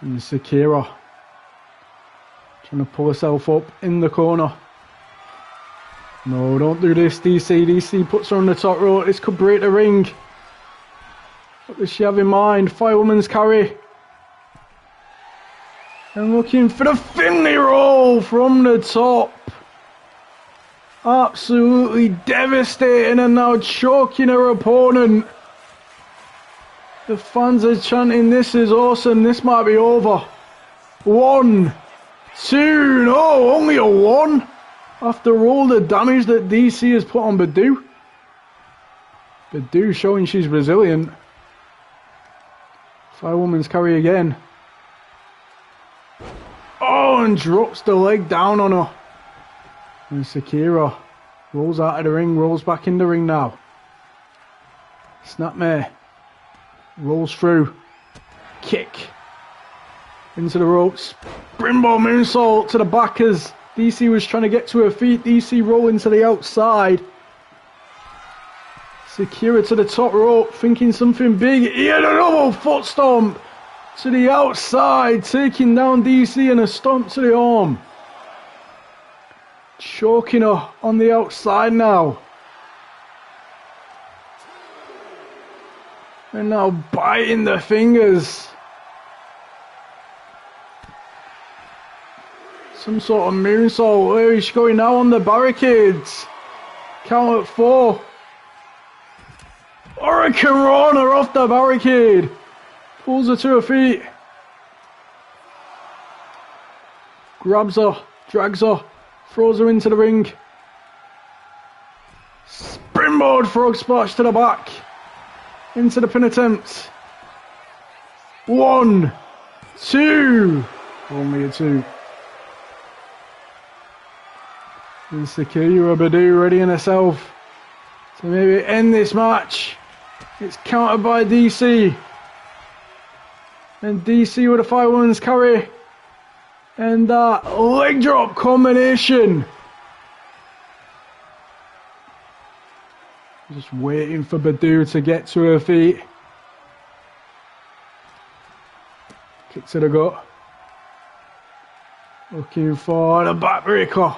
And Shakira trying to pull herself up in the corner. No, don't do this, DC. DC puts her on the top rope. This could break the ring. What does she have in mind? Firewoman's carry. And looking for the Finley roll from the top. Absolutely devastating, and now choking her opponent. The fans are chanting, this is awesome, this might be over. 1, 2, no, only a 1. After all the damage that DC has put on Badu. Badu showing she's resilient. Firewoman's carry again. Oh, and drops the leg down on her. And Shakira rolls out of the ring, rolls back in the ring now. Snapmare. Rolls through. Kick. Into the ropes. Springboard moonsault to the back as DC was trying to get to her feet. DC rolling to the outside. Sakira to the top rope, thinking something big. He had a double foot stomp to the outside, taking down DC and a stomp to the arm. Choking her on the outside now. And now biting the fingers. Some sort of moonsault. Where is she going now on the barricades? Count at 4. Hurricane Rana off the barricade. Pulls her to her feet. Grabs her. Drags her. Throws her into the ring. Springboard frog splash to the back. Into the pin attempt. 1, 2. Only a 2. And Sakira Badu readying herself to maybe end this match. It's countered by DC. And DC with a 5 women's carry. And that leg drop combination. Just waiting for Badu to get to her feet. Kick to the gut. Looking for the backbreaker.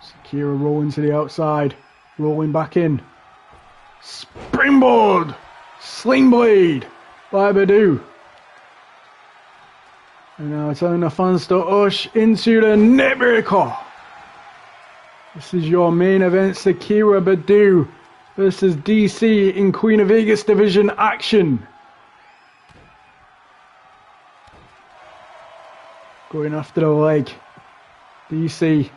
Sakira rolling to the outside. Rolling back in. Springboard. Sling blade by Badu. And now telling the fans to hush into the neckbreaker. This is your main event, Sakira Badu versus DC in Queen of Vegas division action. Going after the leg. DC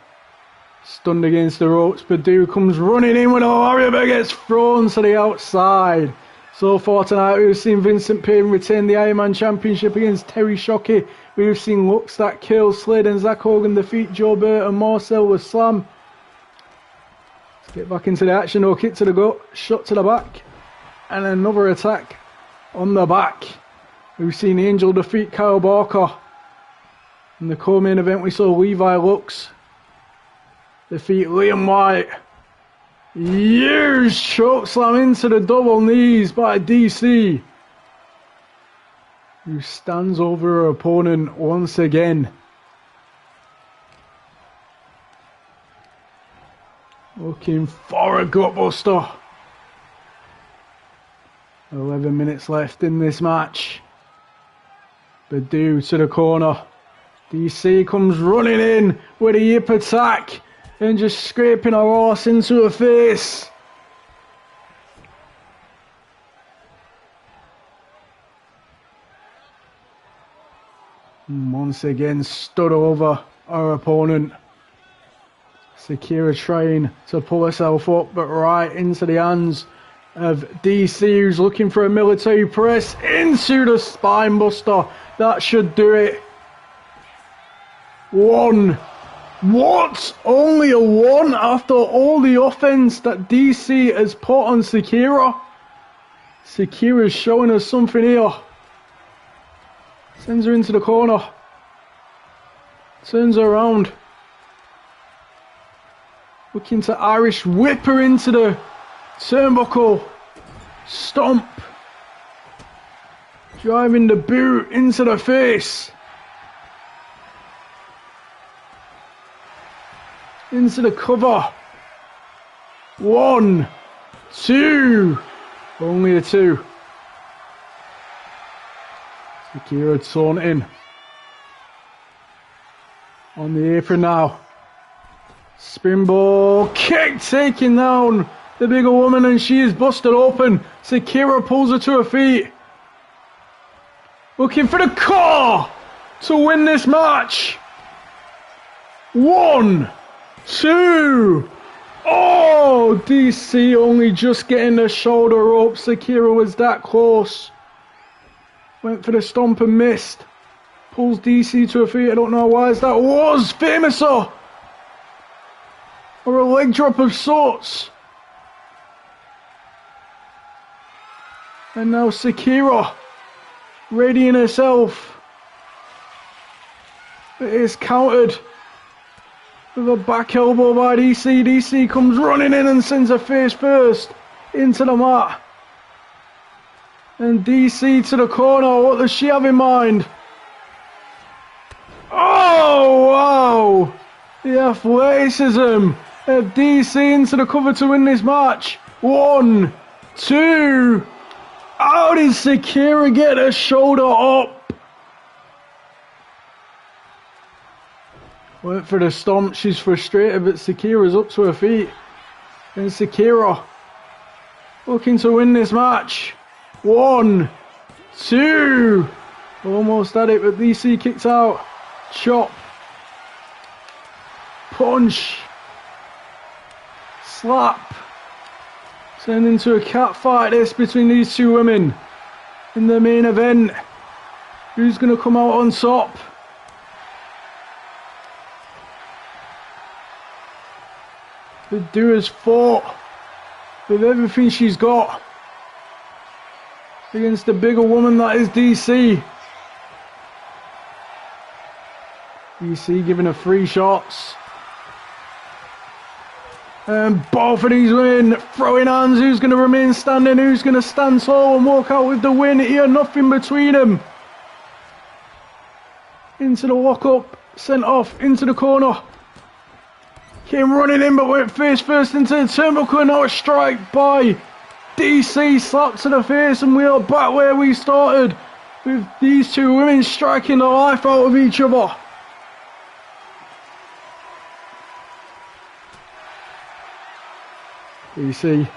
stunned against the ropes. Badu comes running in with a lariat but gets thrown to the outside. So far tonight we've seen Vincent Payne retain the Iron Man Championship against Terry Shockey. We've seen looks that kill. Slade and Zach Hogan defeat Joe Bere and Marcel with slam. Get back into the action, no kick to the gut, shot to the back, and another attack on the back. We've seen Angel defeat Kyle Barker. In the co-main event we saw Levi Lux defeat Liam White. Huge chokeslam into the double knees by DC, who stands over her opponent once again. Looking for a gutbuster. 11 minutes left in this match. Badu to the corner. DC comes running in with a hip attack and just scraping her arse into her face. And once again stood over her opponent. Sakira trying to pull herself up, but right into the hands of DC, who's looking for a military press into the spine buster. That should do it. 1. What? Only a 1 after all the offense that DC has put on Sakira? Sakira's showing us something here. Sends her into the corner. Turns her around. Looking to Irish whip her into the turnbuckle. Stomp. Driving the boot into the face. Into the cover. 1, 2. Only a 2. Sakira taunting. On the apron now. Springboard kick, taking down the bigger woman, and she is busted open. Sakira pulls her to her feet. Looking for the car to win this match. 1, 2. Oh, DC only just getting the shoulder up. Sakira was that close. Went for the stomp and missed. Pulls DC to her feet. I don't know why that was. Famouser. Or a leg drop of sorts. And now Sakira readying herself It is countered with a back elbow by DC. DC comes running in and sends her face first into the mat. And DC to the corner. What does she have in mind? Oh, wow. The athleticism of DC into the cover to win this match. 1, 2. How did Shakira get her shoulder up? Went for the stomp. She's frustrated, but Shakira's up to her feet. And Shakira looking to win this match. 1, 2. Almost had it, but DC kicks out. Chop. Punch. Slap. Turned into a cat fight this between these two women in the main event. Who's going to come out on top? Badu has fought with everything she's got against the bigger woman that is DC. DC giving her 3 shots. And both of these women throwing hands. Who's going to remain standing? Who's going to stand tall and walk out with the win here? Nothing between them. Into the lock-up. Sent off into the corner. Came running in but went face first into the turnbuckle. Now a strike by DC. Slap to the face, and we are back where we started, with these two women striking the life out of each other. DC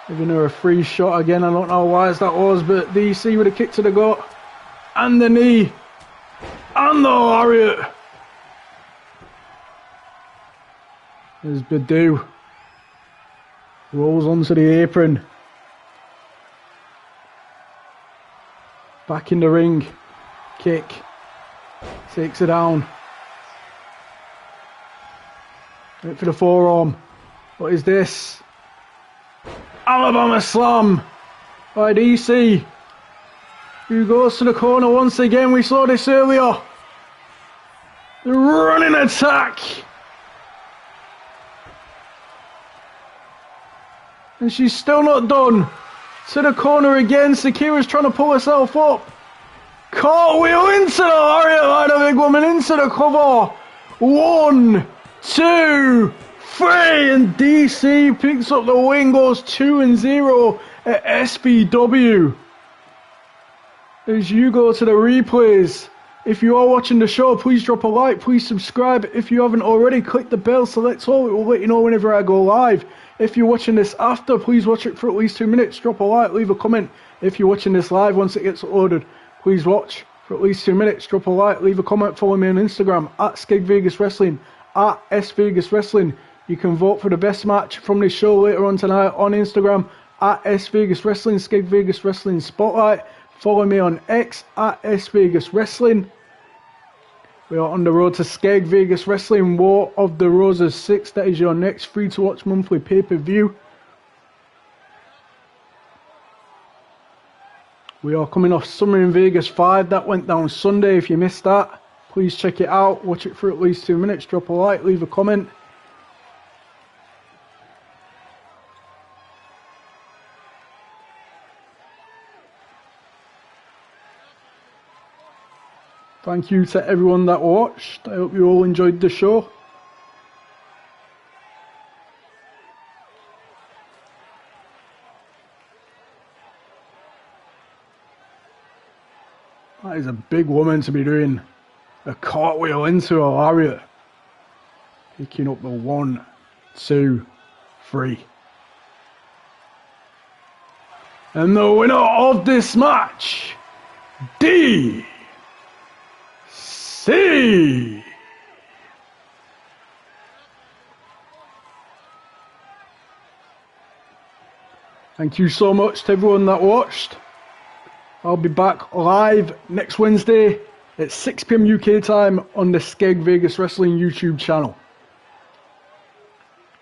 giving her a free shot again. I don't know why that was, but DC with a kick to the gut and the knee and the lariat. There's Badu. Rolls onto the apron. Back in the ring. Kick. Takes her down. Wait for the forearm. What is this? Alabama slam by DC, who goes to the corner once again. We saw this earlier. The running attack. And she's still not done. To the corner again. Shakira's trying to pull herself up. Cartwheel into the lariat by the big woman, into the cover. 1, 2, 3, and DC picks up the win, goes 2-0 at SPW. As you go to the replays, if you are watching the show, please drop a like, please subscribe. If you haven't already, click the bell, select all, it will let you know whenever I go live. If you're watching this after, please watch it for at least 2 minutes, drop a like, leave a comment. If you're watching this live, once it gets uploaded, please watch for at least 2 minutes, drop a like, leave a comment, follow me on Instagram at Skeg Vegas Wrestling, at S Vegas Wrestling. You can vote for the best match from this show later on tonight on Instagram at S Vegas Wrestling, Skeg Vegas Wrestling Spotlight. Follow me on X at S Vegas Wrestling. We are on the road to Skeg Vegas Wrestling War of the Roses 6. That is your next free to watch monthly pay-per-view. We are coming off Summer in Vegas 5. That went down Sunday. If you missed that, please check it out. Watch it for at least 2 minutes. Drop a like, leave a comment. Thank you to everyone that watched. I hope you all enjoyed the show. That is a big woman to be doing a cartwheel into a lariat. Picking up the 1, 2, 3. And the winner of this match, DC. Thank you so much to everyone that watched. I'll be back live next Wednesday at 6 PM UK time on the Skeg Vegas Wrestling YouTube channel.